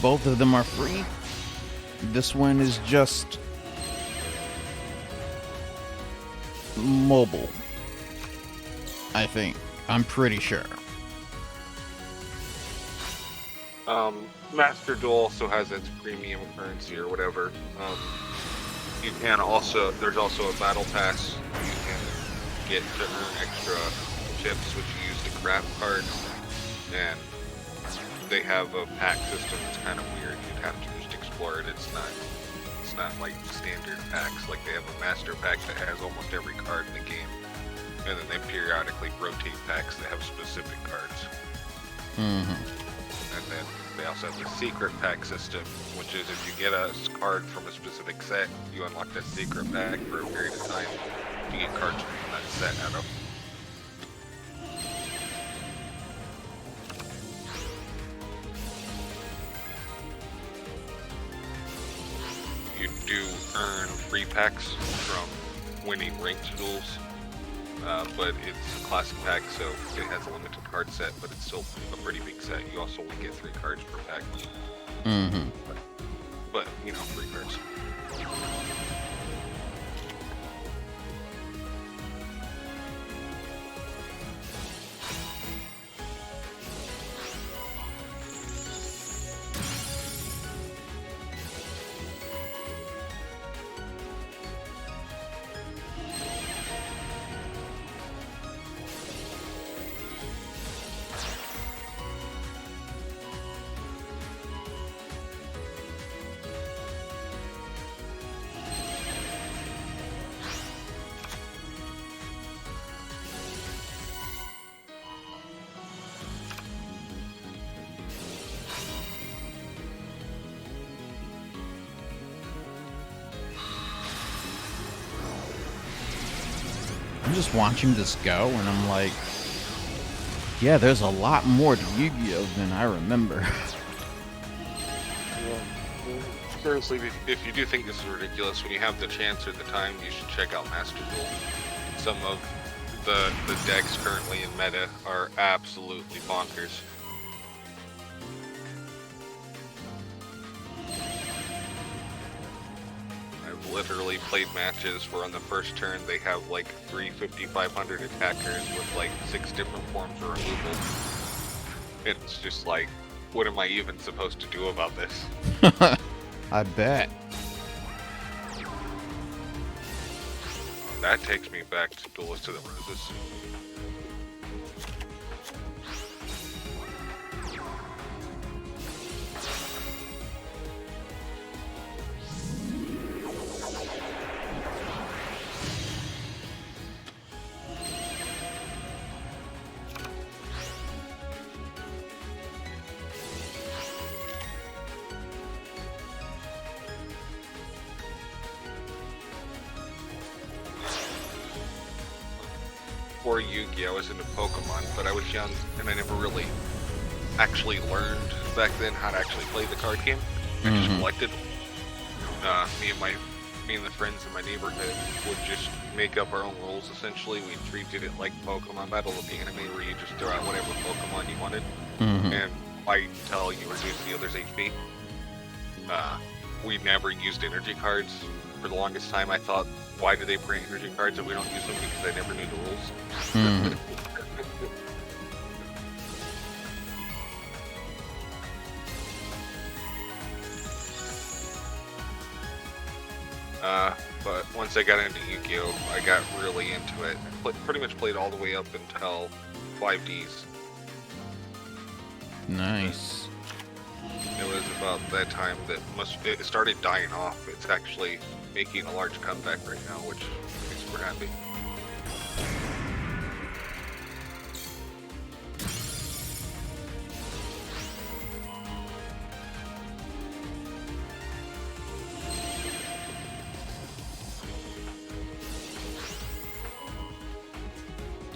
Both of them are free. This one is just mobile, I think. I'm pretty sure. Master Duel also has its premium currency or whatever. You can also, there's also a battle pass you can get to earn extra chips, which you use to craft cards. And they have a pack system that's kind of weird. You'd have to just explore it. It's not like standard packs. Like they have a master pack that has almost every card in the game. And then they periodically rotate packs that have specific cards. Mm-hmm. And then they also have the secret pack system, which is if you get a card from a specific set, you unlock that secret pack for a period of time. You get cards from that set out of. packs from winning ranked duels, but it's a classic pack, so it has a limited card set, but it's still a pretty big set. You also only get 3 cards per pack. Mm-hmm. But you know, 3 cards. I'm just watching this go, and I'm like, yeah, there's a lot more to Yu-Gi-Oh than I remember. Yeah. Seriously, if you do think this is ridiculous, when you have the chance or the time, you should check out Master Duel. Some of the decks currently in meta are absolutely bonkers. I've literally played matches where on the first turn they have like 3 5,500 attackers with like 6 different forms of removal. It's just like, what am I even supposed to do about this? I bet. That takes me back to Duelist of the Roses. Before Yu-Gi-Oh! I was into Pokemon, but I was young and I never really actually learned back then how to actually play the card game. I just collected. Me and the friends in my neighborhood would just make up our own rules. Essentially, we treated it like Pokemon Battle of the Anime, where you just throw out whatever Pokemon you wanted and fight until you reduce the other's HP. We never used energy cards. For the longest time, I thought, why do they print energy cards if we don't use them? Because I never knew the rules. But once I got into Yu-Gi-Oh, I got really into it. I pretty much played all the way up until 5Ds. Nice. It was about that time that it started dying off. It's actually making a large comeback right now, which makes me super happy.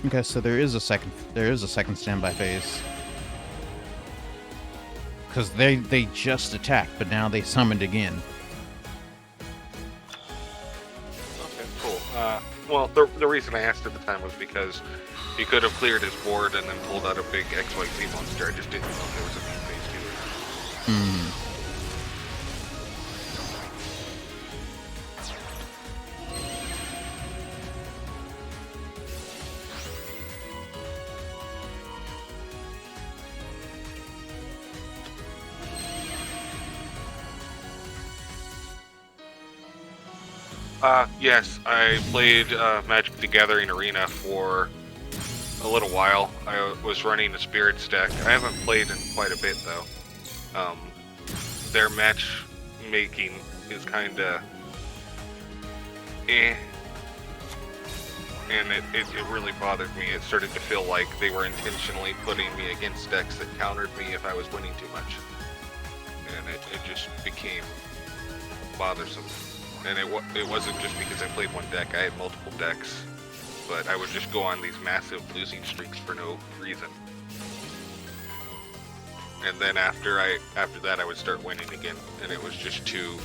Okay, so there is a second standby phase. Because they just attacked, but now they summoned again. Okay, cool. Well, the reason I asked at the time was because he could have cleared his board and then pulled out a big XYZ monster. I just didn't know if there was a main phase to it. Yes, I played Magic the Gathering Arena for a little while. I was running a Spirits deck. I haven't played in quite a bit, though. Their matchmaking is kinda eh. And it really bothered me. It started to feel like they were intentionally putting me against decks that countered me if I was winning too much. And it just became bothersome. And it wasn't just because I played one deck. I had multiple decks, but I would just go on these massive losing streaks for no reason. And then after that, I would start winning again, and it was just too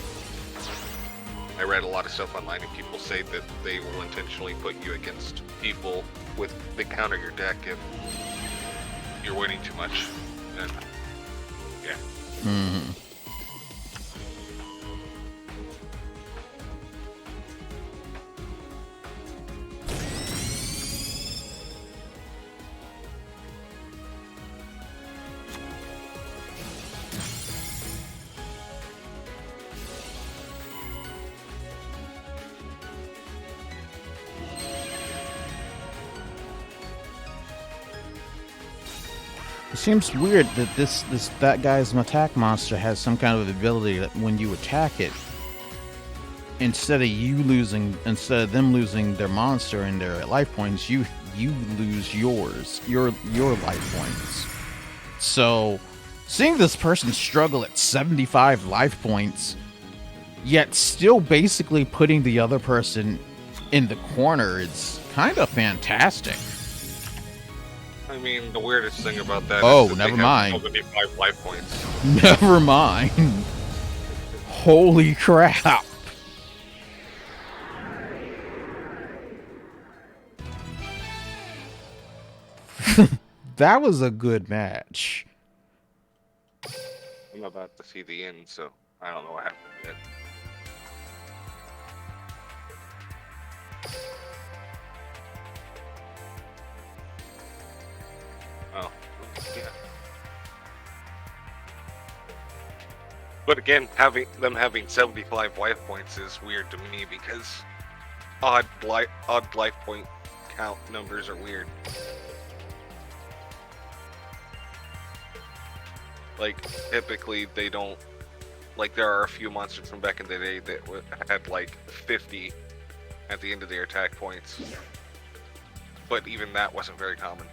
I read a lot of stuff online, and people say that they will intentionally put you against people with they counter your deck if you're winning too much. And yeah. Mm-hmm. It seems weird that that guy's attack monster has some kind of ability that when you attack it, instead of them losing their monster and their life points, you lose your life points. So, seeing this person struggle at 75 life points, yet still basically putting the other person in the corner, is kind of fantastic. I mean, the weirdest thing about that Oh, is that never they mind. have 75 life points. Never mind. Holy crap. That was a good match. I'm about to see the end, so I don't know what happened yet. Oh, yeah. But again, having 75 life points is weird to me because odd life point count numbers are weird. Like, typically they don't, like, there are a few monsters from back in the day that had like 50 at the end of their attack points, but even that wasn't very common.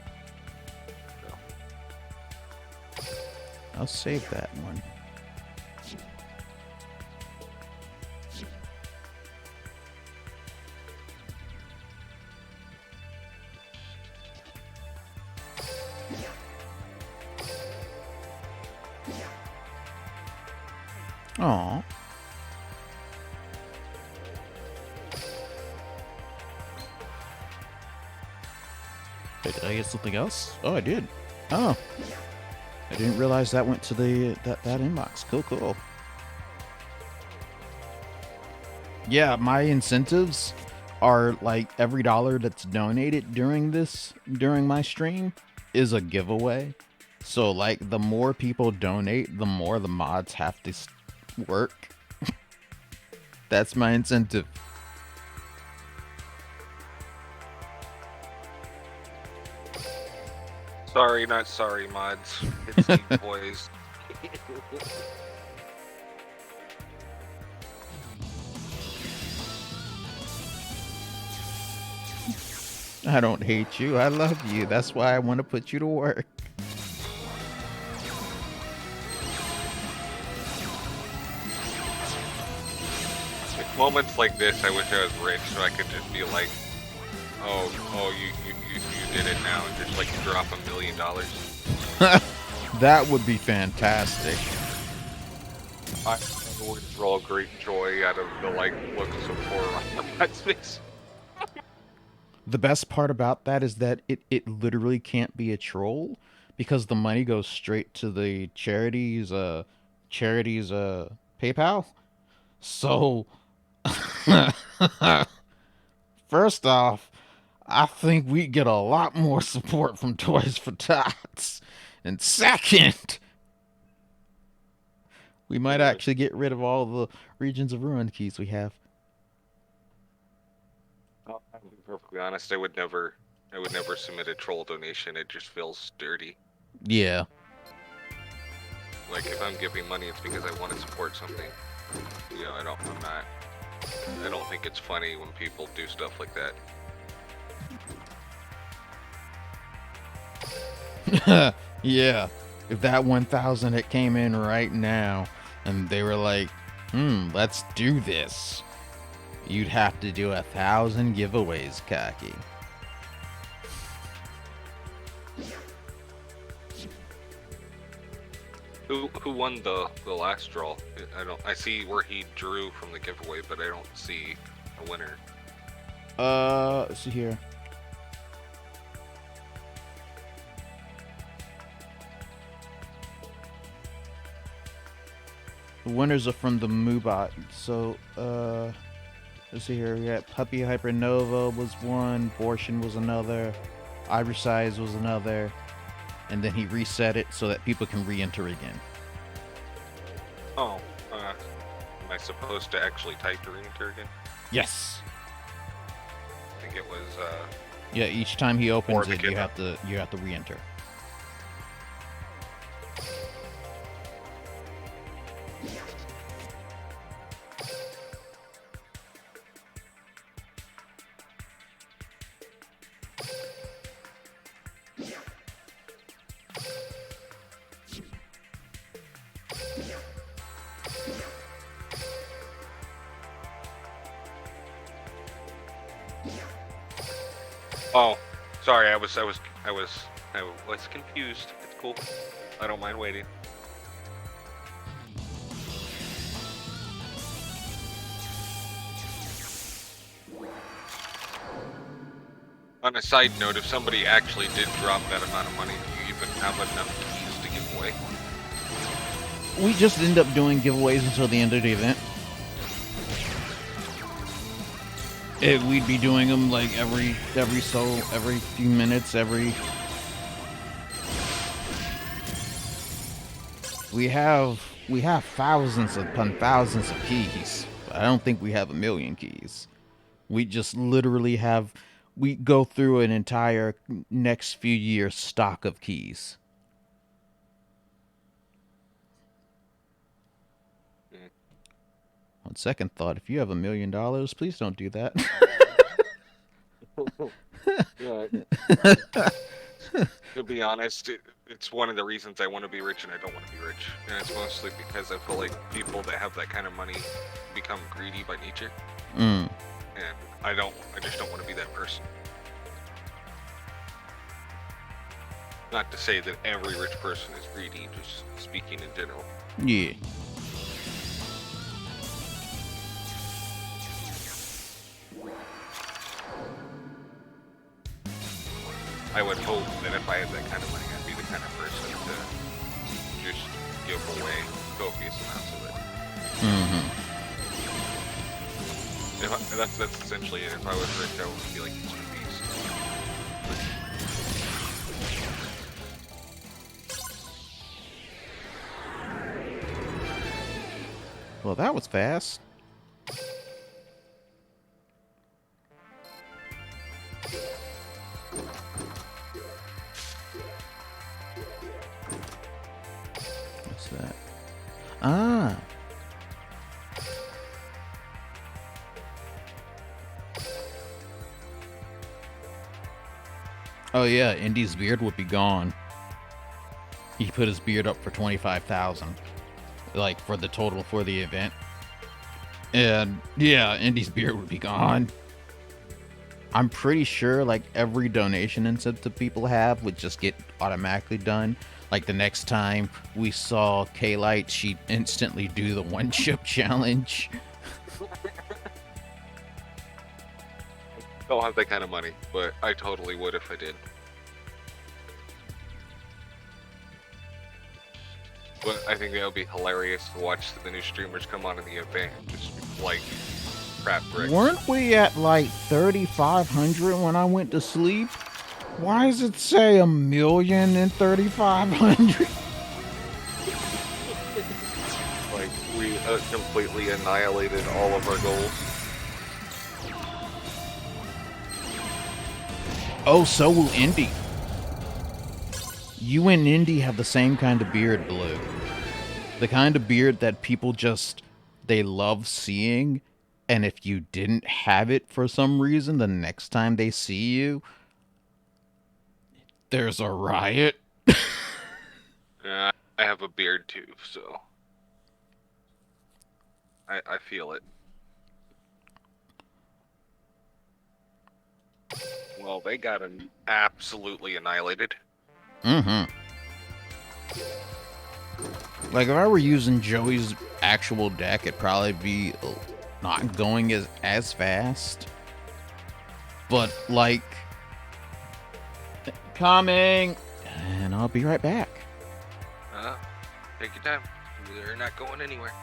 So. I'll save that one. Aww. Wait, did I get something else? Oh, I did. Oh. I didn't realize that went to that inbox. Cool. Yeah, my incentives are like every dollar that's donated during my stream is a giveaway. So like the more people donate, the more the mods have to work. That's my incentive. Sorry, not sorry, mods. It's the boys. I don't hate you. I love you. That's why I want to put you to work. Moments like this, I wish I was rich so I could just be like, oh, you did it now, and just like drop $1 million. That would be fantastic. I would draw great joy out of the like looks of horror on my face. The best part about that is that it literally can't be a troll because the money goes straight to the charities PayPal. So first off, I think we get a lot more support from Toys for Tots. And second, we might actually get rid of all the Regions of Ruin keys we have. I'll be perfectly honest, I would never submit a troll donation. It just feels dirty. Yeah. Like, if I'm giving money, it's because I want to support something. You know, I don't think it's funny when people do stuff like that. Yeah. If that 1,000 that came in right now and they were like, let's do this, you'd have to do 1,000 giveaways, Kaki. Who won the last draw? I see where he drew from the giveaway, but I don't see a winner. Let's see here. The winners are from the Moobot. So, let's see here. We got Puppy Hypernova was one, Abortion was another, Iversize was another, and then he reset it so that people can re-enter again. Oh, am I supposed to actually type to re-enter again? Yes. I think it was. Yeah, each time he opens it, begin. you have to re-enter. Oh, sorry. I was confused. It's cool. I don't mind waiting. On a side note, if somebody actually did drop that amount of money, do you even have enough keys to give away? We just end up doing giveaways until the end of the event. We'd be doing them like every few minutes, We have thousands upon thousands of keys. But I don't think we have 1,000,000 keys. We just literally we go through an entire next few years stock of keys. On second thought, if you have $1 million, please don't do that. To be honest, it's one of the reasons I want to be rich and I don't want to be rich. And it's mostly because I feel like people that have that kind of money become greedy by nature. Mm. And I just don't want to be that person. Not to say that every rich person is greedy, just speaking in general. Yeah. I would hope that if I had that kind of money, I'd be the kind of person to just give away copious amounts of it. Mm-hmm. That's essentially it. If I was rich, I would be like Mr. Beast. Well, that was fast. What's that? Ah. Oh yeah, Indy's beard would be gone. He put his beard up for 25,000, like for the total for the event. And yeah, Indy's beard would be gone. I'm pretty sure like every donation incentive people have would just get automatically done. Like the next time we saw K-Light, she'd instantly do the one chip challenge. Don't have that kind of money, but I totally would if I did. But I think that would be hilarious to watch the new streamers come on in the event and just like crap bricks. Weren't we at like 3,500 when I went to sleep? Why does it say 1,000,000 and 3,500? Like we completely annihilated all of our goals. Oh, so will Indy. You and Indy have the same kind of beard, Blue. The kind of beard that people they love seeing, and if you didn't have it for some reason, the next time they see you, there's a riot. I have a beard too, so I feel it. Well, they got absolutely annihilated. Mm-hmm. Like, if I were using Joey's actual deck, it'd probably be not going as fast. But, like, coming, and I'll be right back. Take your time. They're not going anywhere.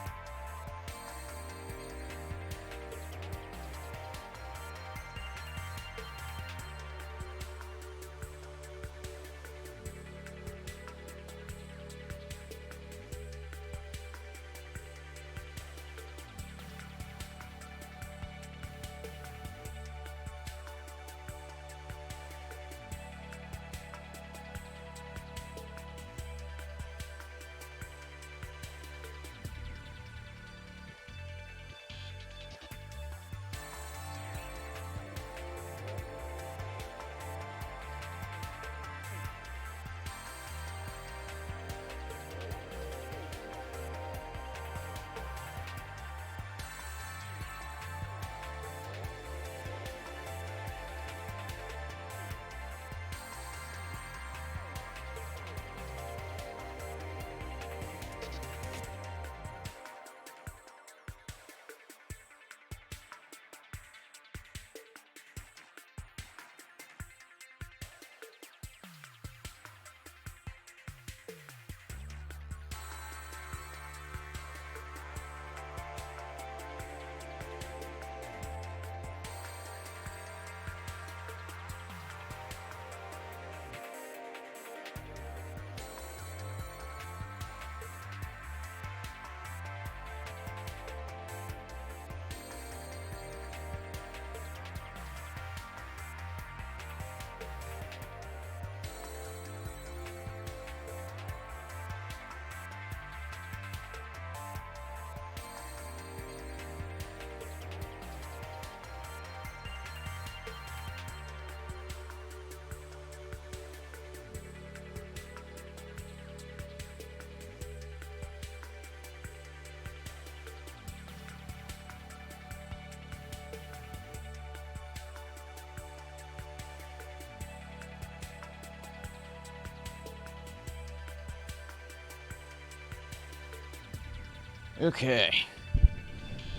Okay.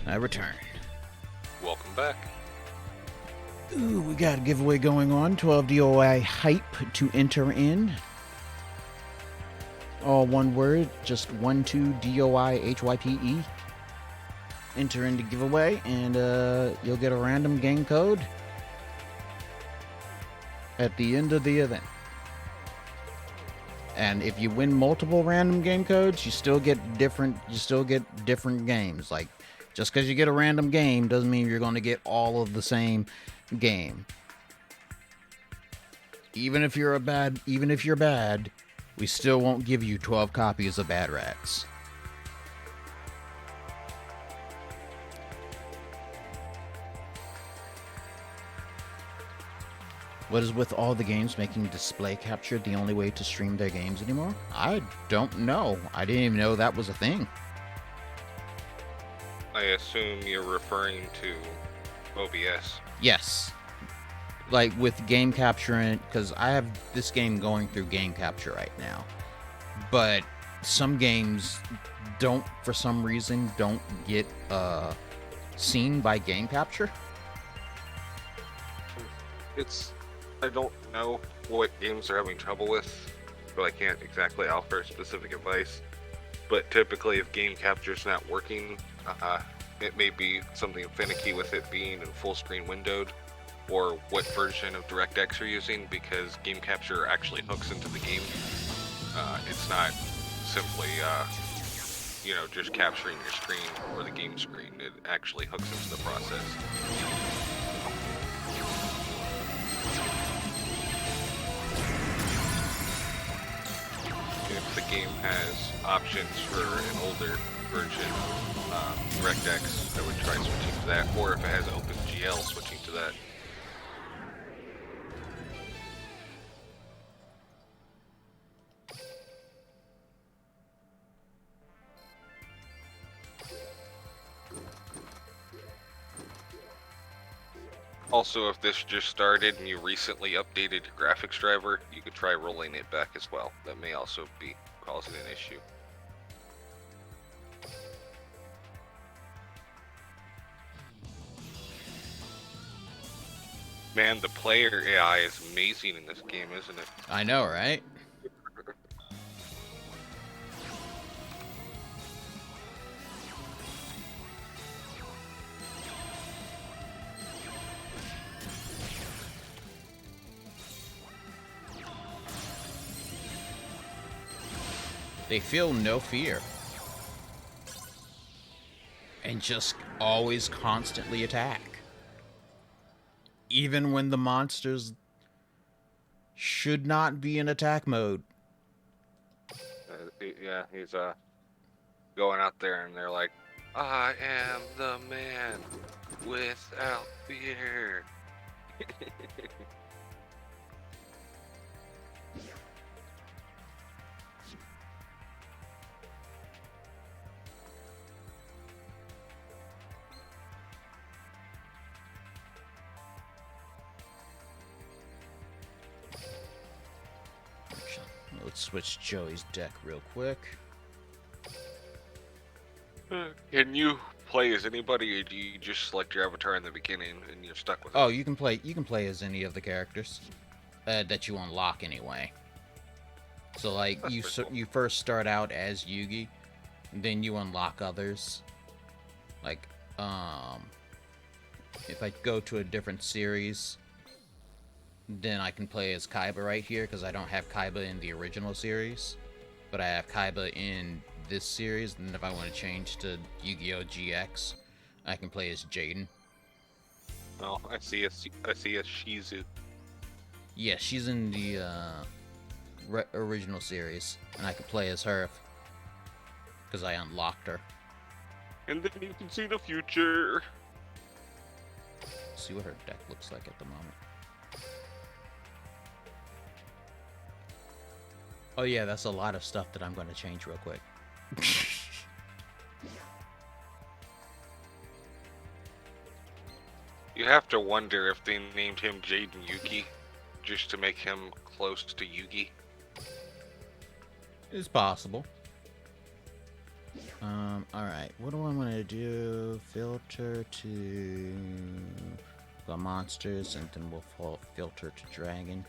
I return. Welcome back. Ooh, we got a giveaway going on. 12 DOI hype to enter in. All one word, just 12 DOI HYPE. Enter into giveaway, and you'll get a random game code at the end of the event. And if you win multiple random game codes, you still get different games. Like, just because you get a random game doesn't mean you're going to get all of the same game. Even if you're bad, we still won't give you 12 copies of Bad Rats. What is with all the games making display capture the only way to stream their games anymore? I don't know. I didn't even know that was a thing. I assume you're referring to OBS. Yes. Like with game capturing, because I have this game going through game capture right now. But some games don't, for some reason, don't get seen by game capture. I don't know what games they're having trouble with, but I can't exactly offer specific advice. But typically, if game capture's not working, it may be something finicky with it being in full screen windowed, or what version of DirectX you're using, because game capture actually hooks into the game. It's not simply, just capturing your screen or the game screen. It actually hooks into the process. If the game has options for an older version, DirectX, I would try switching to that, or if it has OpenGL, switching to that. Also, if this just started and you recently updated your graphics driver, you could try rolling it back as well. That may also be causing an issue. Man, the player AI is amazing in this game, isn't it? I know, right? They feel no fear. And just always constantly attack. Even when the monsters should not be in attack mode. Yeah, he's going out there and they're like, I am the man without fear. Let's switch Joey's deck real quick. Can you play as anybody, or do you just select your avatar in the beginning and you're stuck with it? Oh, you can play as any of the characters that you unlock anyway. So like That's pretty cool. you first start out as Yugi, then you unlock others. Like if I go to a different series, then I can play as Kaiba right here because I don't have Kaiba in the original series, but I have Kaiba in this series. And if I want to change to Yu-Gi-Oh! GX, I can play as Jaden. Oh, I see a Shizu. Yeah, she's in the original series, and I can play as her because I unlocked her. And then you can see the future. See what her deck looks like at the moment. Oh yeah, that's a lot of stuff that I'm going to change real quick. You have to wonder if they named him Jaden Yuki just to make him close to Yugi. It's possible. Alright, what do I want to do? Filter to the monsters, and then we'll filter to dragon.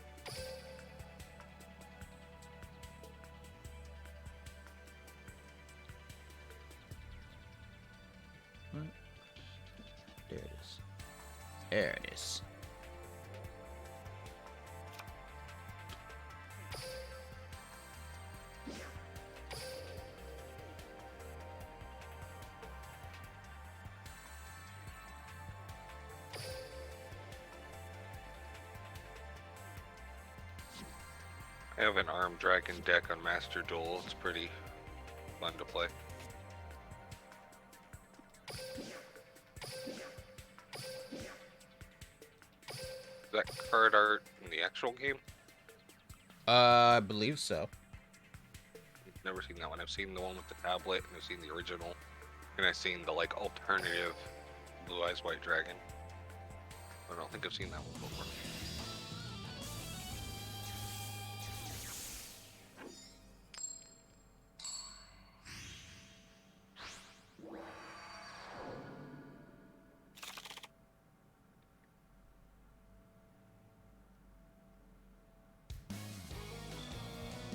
What? There it is. There it is. I have an Armed Dragon deck on Master Duel. It's pretty fun to play. Is that card art in the actual game? I believe so. I've never seen that one. I've seen the one with the tablet, and I've seen the original, and I've seen the like alternative Blue Eyes White Dragon. I don't think I've seen that one before.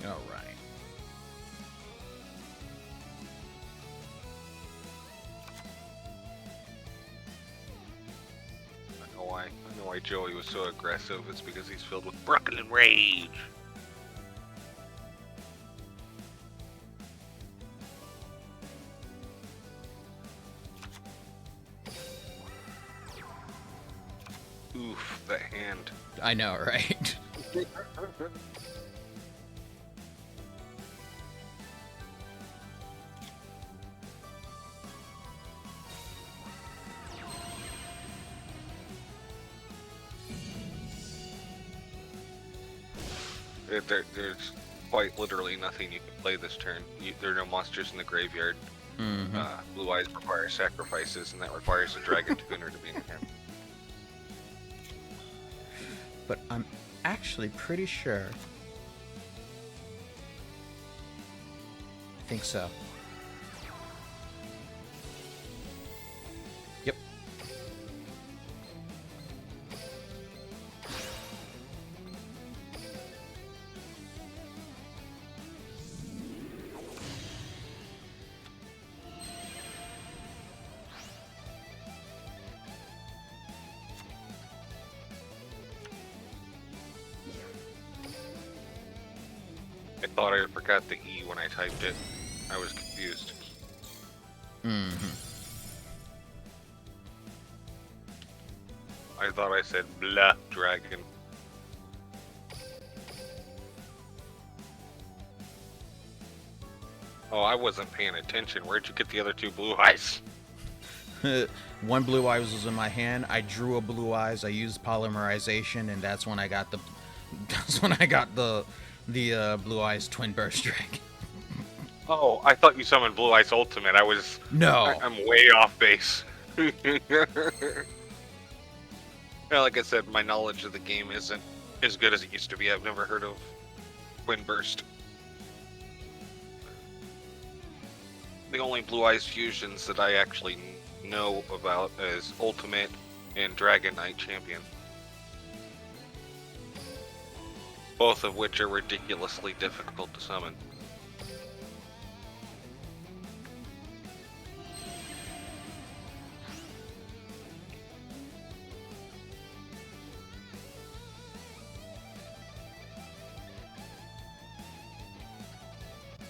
Alright. I know why Joey was so aggressive. It's because he's filled with Brooklyn rage. Oof, that hand. I know, right? There's quite literally nothing you can play this turn. There are no monsters in the graveyard. Mm-hmm. Blue Eyes requires sacrifices, and that requires a Dragon Tuner to be in hand. But I'm actually pretty sure. I think so. Yep. I thought I forgot the E when I typed it. I was confused. Mm-hmm. I thought I said blah dragon. Oh, I wasn't paying attention. Where'd you get the other 2 blue eyes? One blue eyes was in my hand. I drew a blue eyes. I used polymerization, and that's when I got the. That's when I got the blue eyes twin burst dragon. Oh, I thought you summoned Blue Eyes Ultimate. No. I'm way off base. Yeah, like I said, my knowledge of the game isn't as good as it used to be. I've never heard of Twin Burst. The only Blue Eyes fusions that I actually know about is Ultimate and Dragon Knight Champion. Both of which are ridiculously difficult to summon.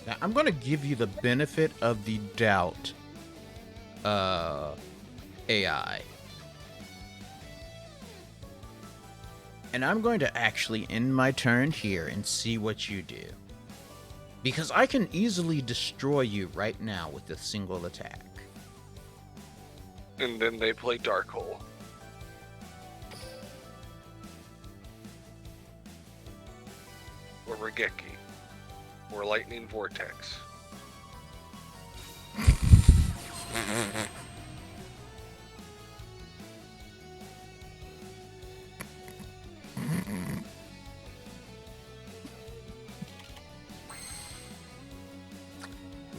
Now, I'm going to give you the benefit of the doubt, AI. And I'm going to actually end my turn here and see what you do. Because I can easily destroy you right now with a single attack. And then they play Dark Hole. Or Regeki. Or Lightning Vortex.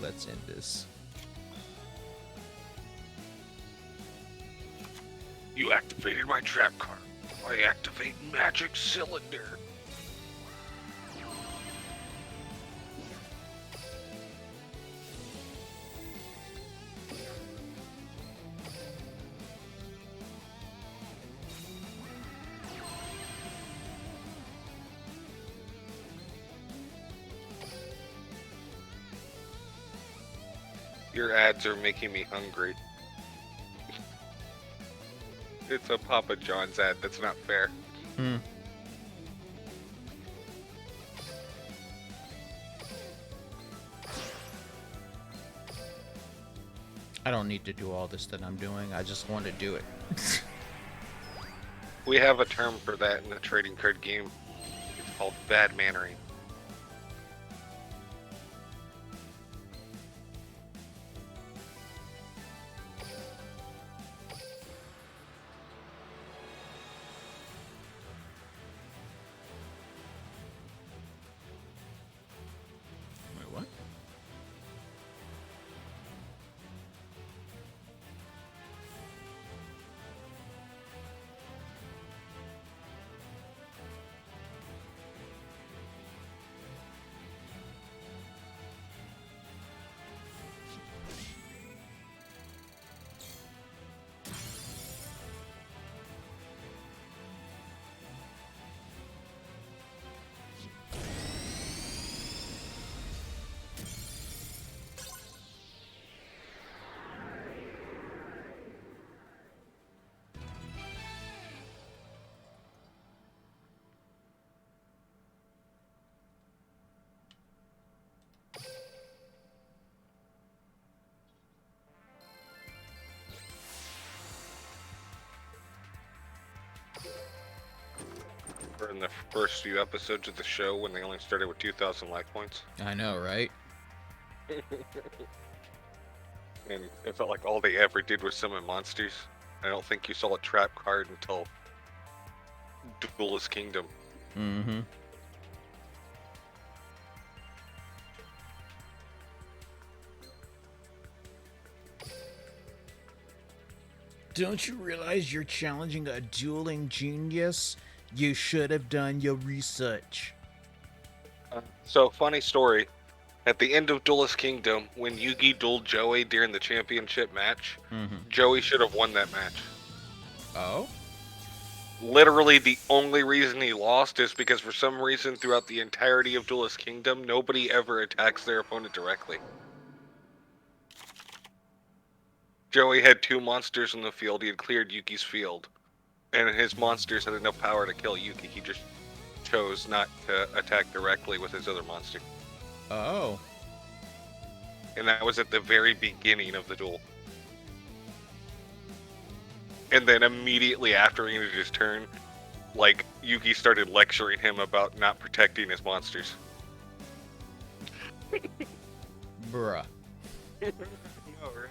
Let's end this. You activated my trap card. I activate Magic Cylinder. Your ads are making me hungry. It's a Papa John's ad. That's not fair. I don't need to do all this that I'm doing. I just want to do it. We have a term for that in the trading card game. It's called bad mannering. Wait, what? We're in the first few episodes of the show when they only started with 2,000 life points. I know, right? And it felt like all they ever did was summon monsters. I don't think you saw a trap card until Duelist Kingdom. Mm-hmm. Don't you realize you're challenging a dueling genius? You should have done your research. So, funny story. At the end of Duelist Kingdom, when Yugi dueled Joey during the championship match, Mm-hmm. Joey should have won that match. Oh? literally the only reason he lost is because for some reason throughout the entirety of Duelist Kingdom, nobody ever attacks their opponent directly. Joey had 2 monsters in the field. He had cleared Yuki's field, and his monsters had enough power to kill Yuki. He just chose not to attack directly with his other monster. Oh. And that was at the very beginning of the duel. And then immediately after he ended his turn, like, Yuki started lecturing him about not protecting his monsters. Bruh. No, right?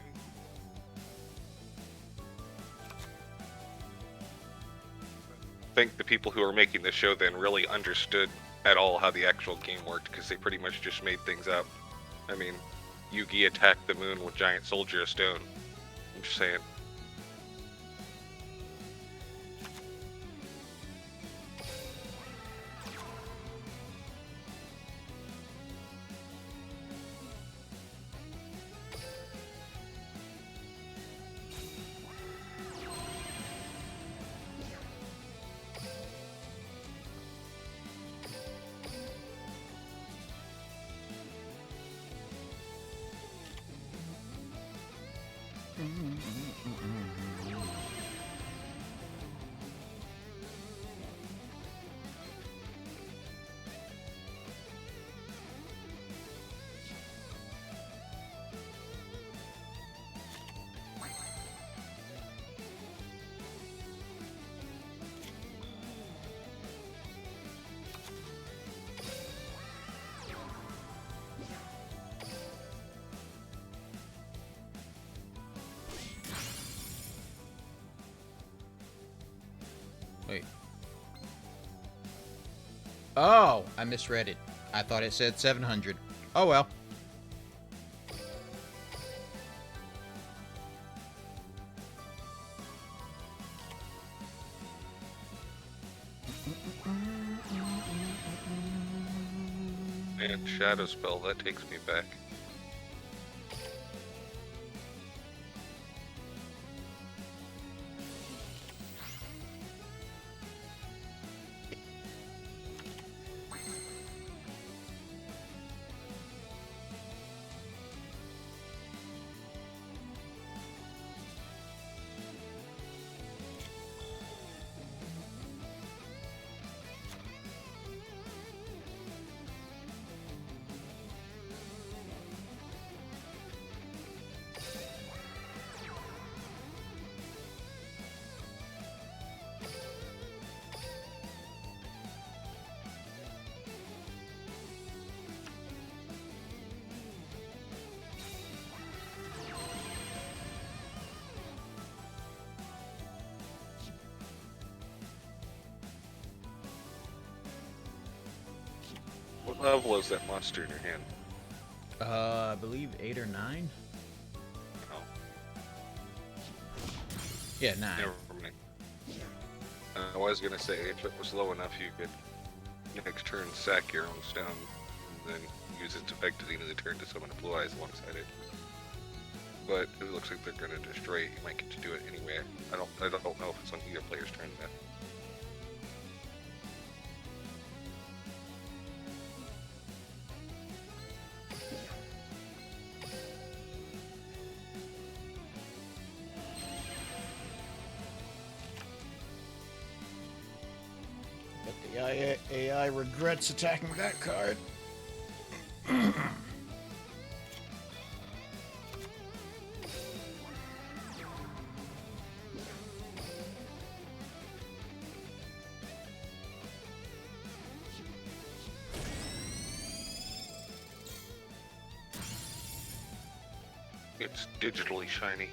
I think the people who were making the show then really understood at all how the actual game worked, because they pretty much just made things up. I mean, Yugi attacked the moon with Giant Soldier of Stone. I'm just saying. Wait. Oh, I misread it. I thought it said 700. Oh well. And Shadow Spell, that takes me back. What level is that monster in your hand? I believe 8 or 9. Oh, Yeah, 9. never mind. I was gonna say, if it was low enough, you could next turn sack your own stone, and then use its effect at the end of the turn to summon a Blue Eyes alongside it. But it looks like they're gonna destroy it. You might get to do it anyway. I don't know if it's on either player's turn yet. But the AI regrets attacking that card. It's digitally shiny.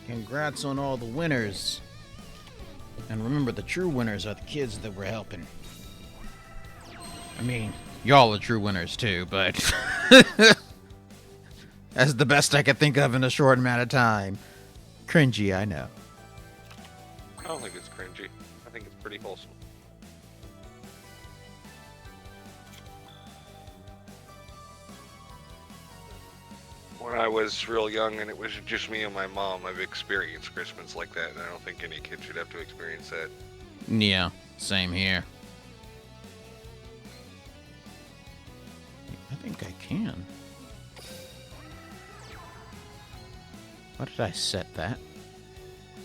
Congrats on all the winners. And remember, the true winners are the kids that we're helping. I mean, y'all are true winners too, but that's the best I could think of in a short amount of time. Cringy, I know. I don't think it's cringy. I think it's pretty wholesome. When I was real young and it was just me and my mom, I've experienced Christmas like that, and I don't think any kid should have to experience that. Yeah, same here. I think I can. Why did I set that?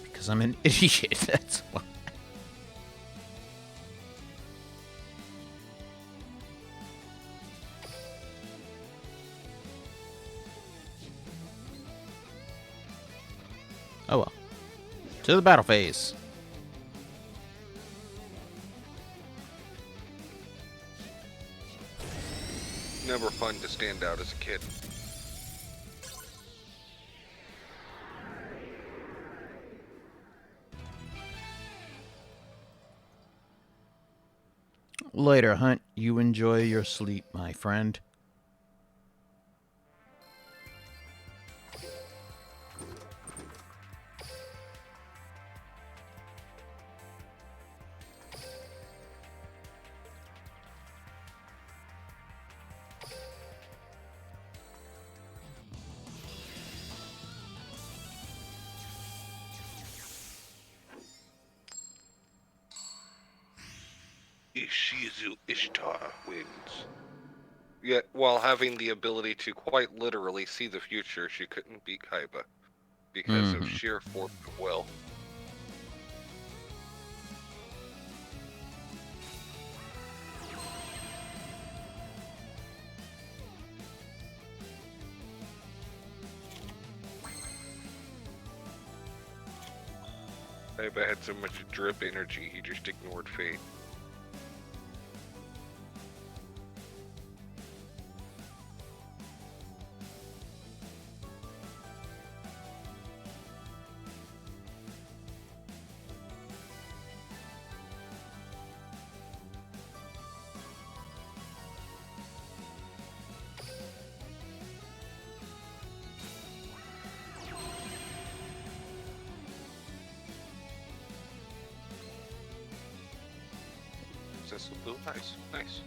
Because I'm an idiot, that's why. Oh well. To the battle phase. Never fun to stand out as a kid. Later, Hunt. You enjoy your sleep, my friend. Ishizu Ishtar wins. Yet, while having the ability to quite literally see the future, she couldn't beat Kaiba because of sheer force of will. Kaiba had so much drip energy, he just ignored fate. Princess of Blue, nice, nice.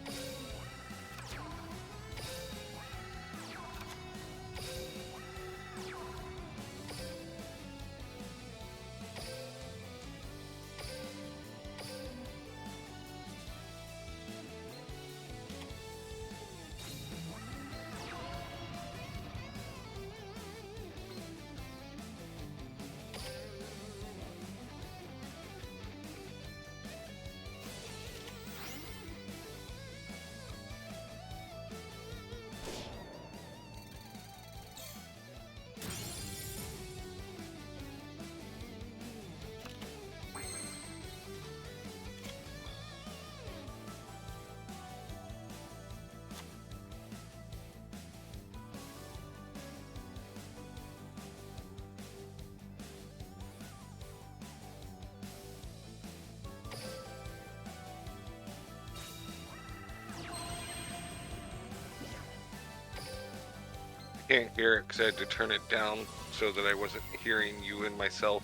Can't hear it because I had to turn it down so that I wasn't hearing you and myself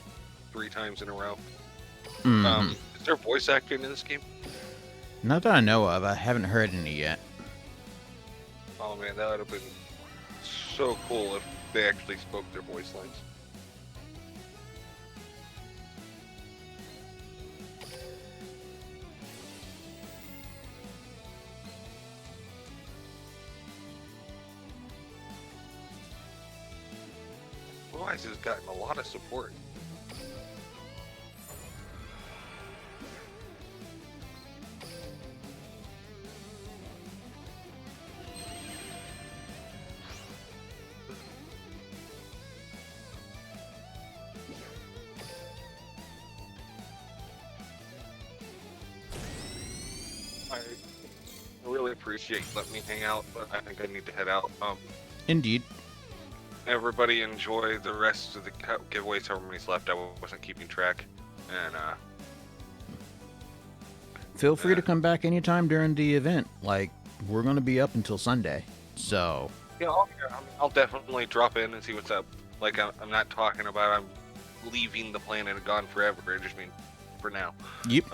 3 times in a row. Is there voice acting in this game? Not that I know of. I haven't heard any yet. Oh man, that would have been so cool if they actually spoke their voice lines. Wise has gotten a lot of support. I really appreciate you letting me hang out, but I think I need to head out. Indeed. Everybody enjoy the rest of the giveaways, however many's left. I wasn't keeping track. And, Feel free to come back anytime during the event. Like, we're going to be up until Sunday. So. yeah, I'll definitely drop in and see what's up. Like, I'm not talking about I'm leaving the planet and gone forever. I just mean for now. Yep.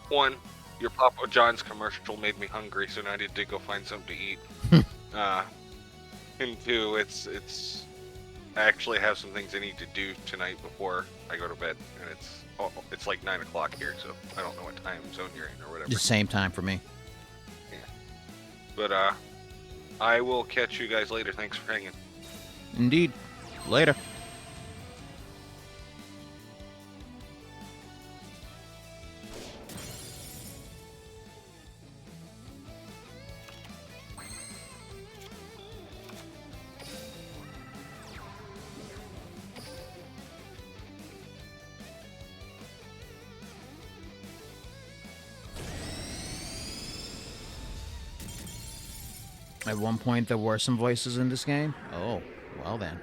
One, your Papa John's commercial made me hungry, so now I need to go find something to eat. And two, I actually have some things I need to do tonight before I go to bed, and it's like 9 o'clock here, so I don't know what time zone you're in or whatever. The same time for me. Yeah. But I will catch you guys later. Thanks for hanging. Indeed. Later. At one point, there were some voices in this game. Oh, well then.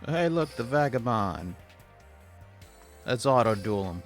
Hey, look, the vagabond. Let's auto-duel him.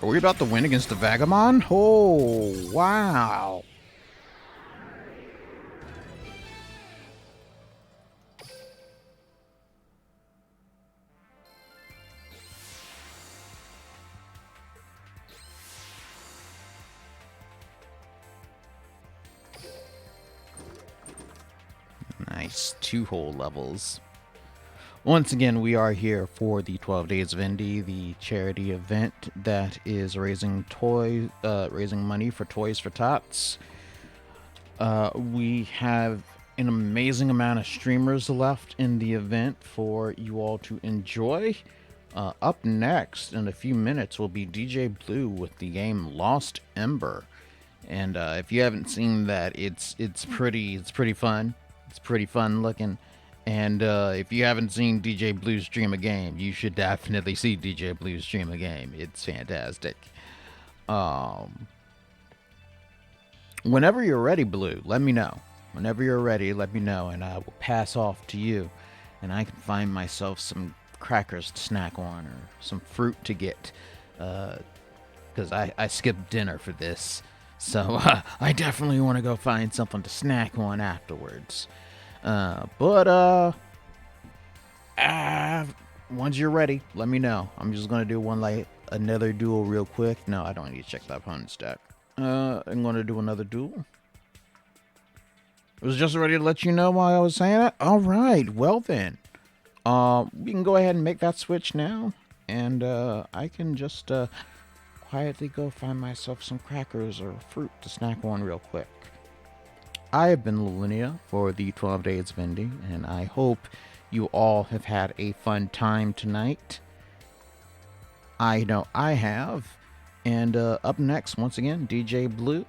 Are we about to win against the Vagabond? Oh, wow. Nice. 2 whole levels. Once again, we are here for the 12 Days of Indie, the charity event that is raising money for Toys for Tots. We have an amazing amount of streamers left in the event for you all to enjoy. Up next, in a few minutes, will be DJ Blue with the game Lost Ember. And if you haven't seen that, it's pretty fun. It's pretty fun looking. And if you haven't seen DJ Blue stream a game, you should definitely see DJ Blue stream a game. It's fantastic. Whenever you're ready, Blue, let me know. Whenever you're ready, let me know, and I will pass off to you. And I can find myself some crackers to snack on or some fruit to get. Because I skipped dinner for this. So I definitely want to go find something to snack on afterwards. But once you're ready, let me know. I'm just gonna do another duel real quick. No, I don't need to check the opponent's deck. I'm gonna do another duel. I was just ready to let you know while I was saying it. All right, well then, we can go ahead and make that switch now, and I can just quietly go find myself some crackers or fruit to snack on real quick. I have been Lolinia for the 12 Days of Indie, and I hope you all have had a fun time tonight. I know I have. And up next, once again, DJ Blue.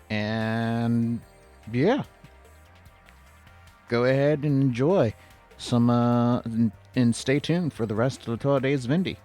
And yeah, go ahead and enjoy some, and stay tuned for the rest of the 12 Days of Indie.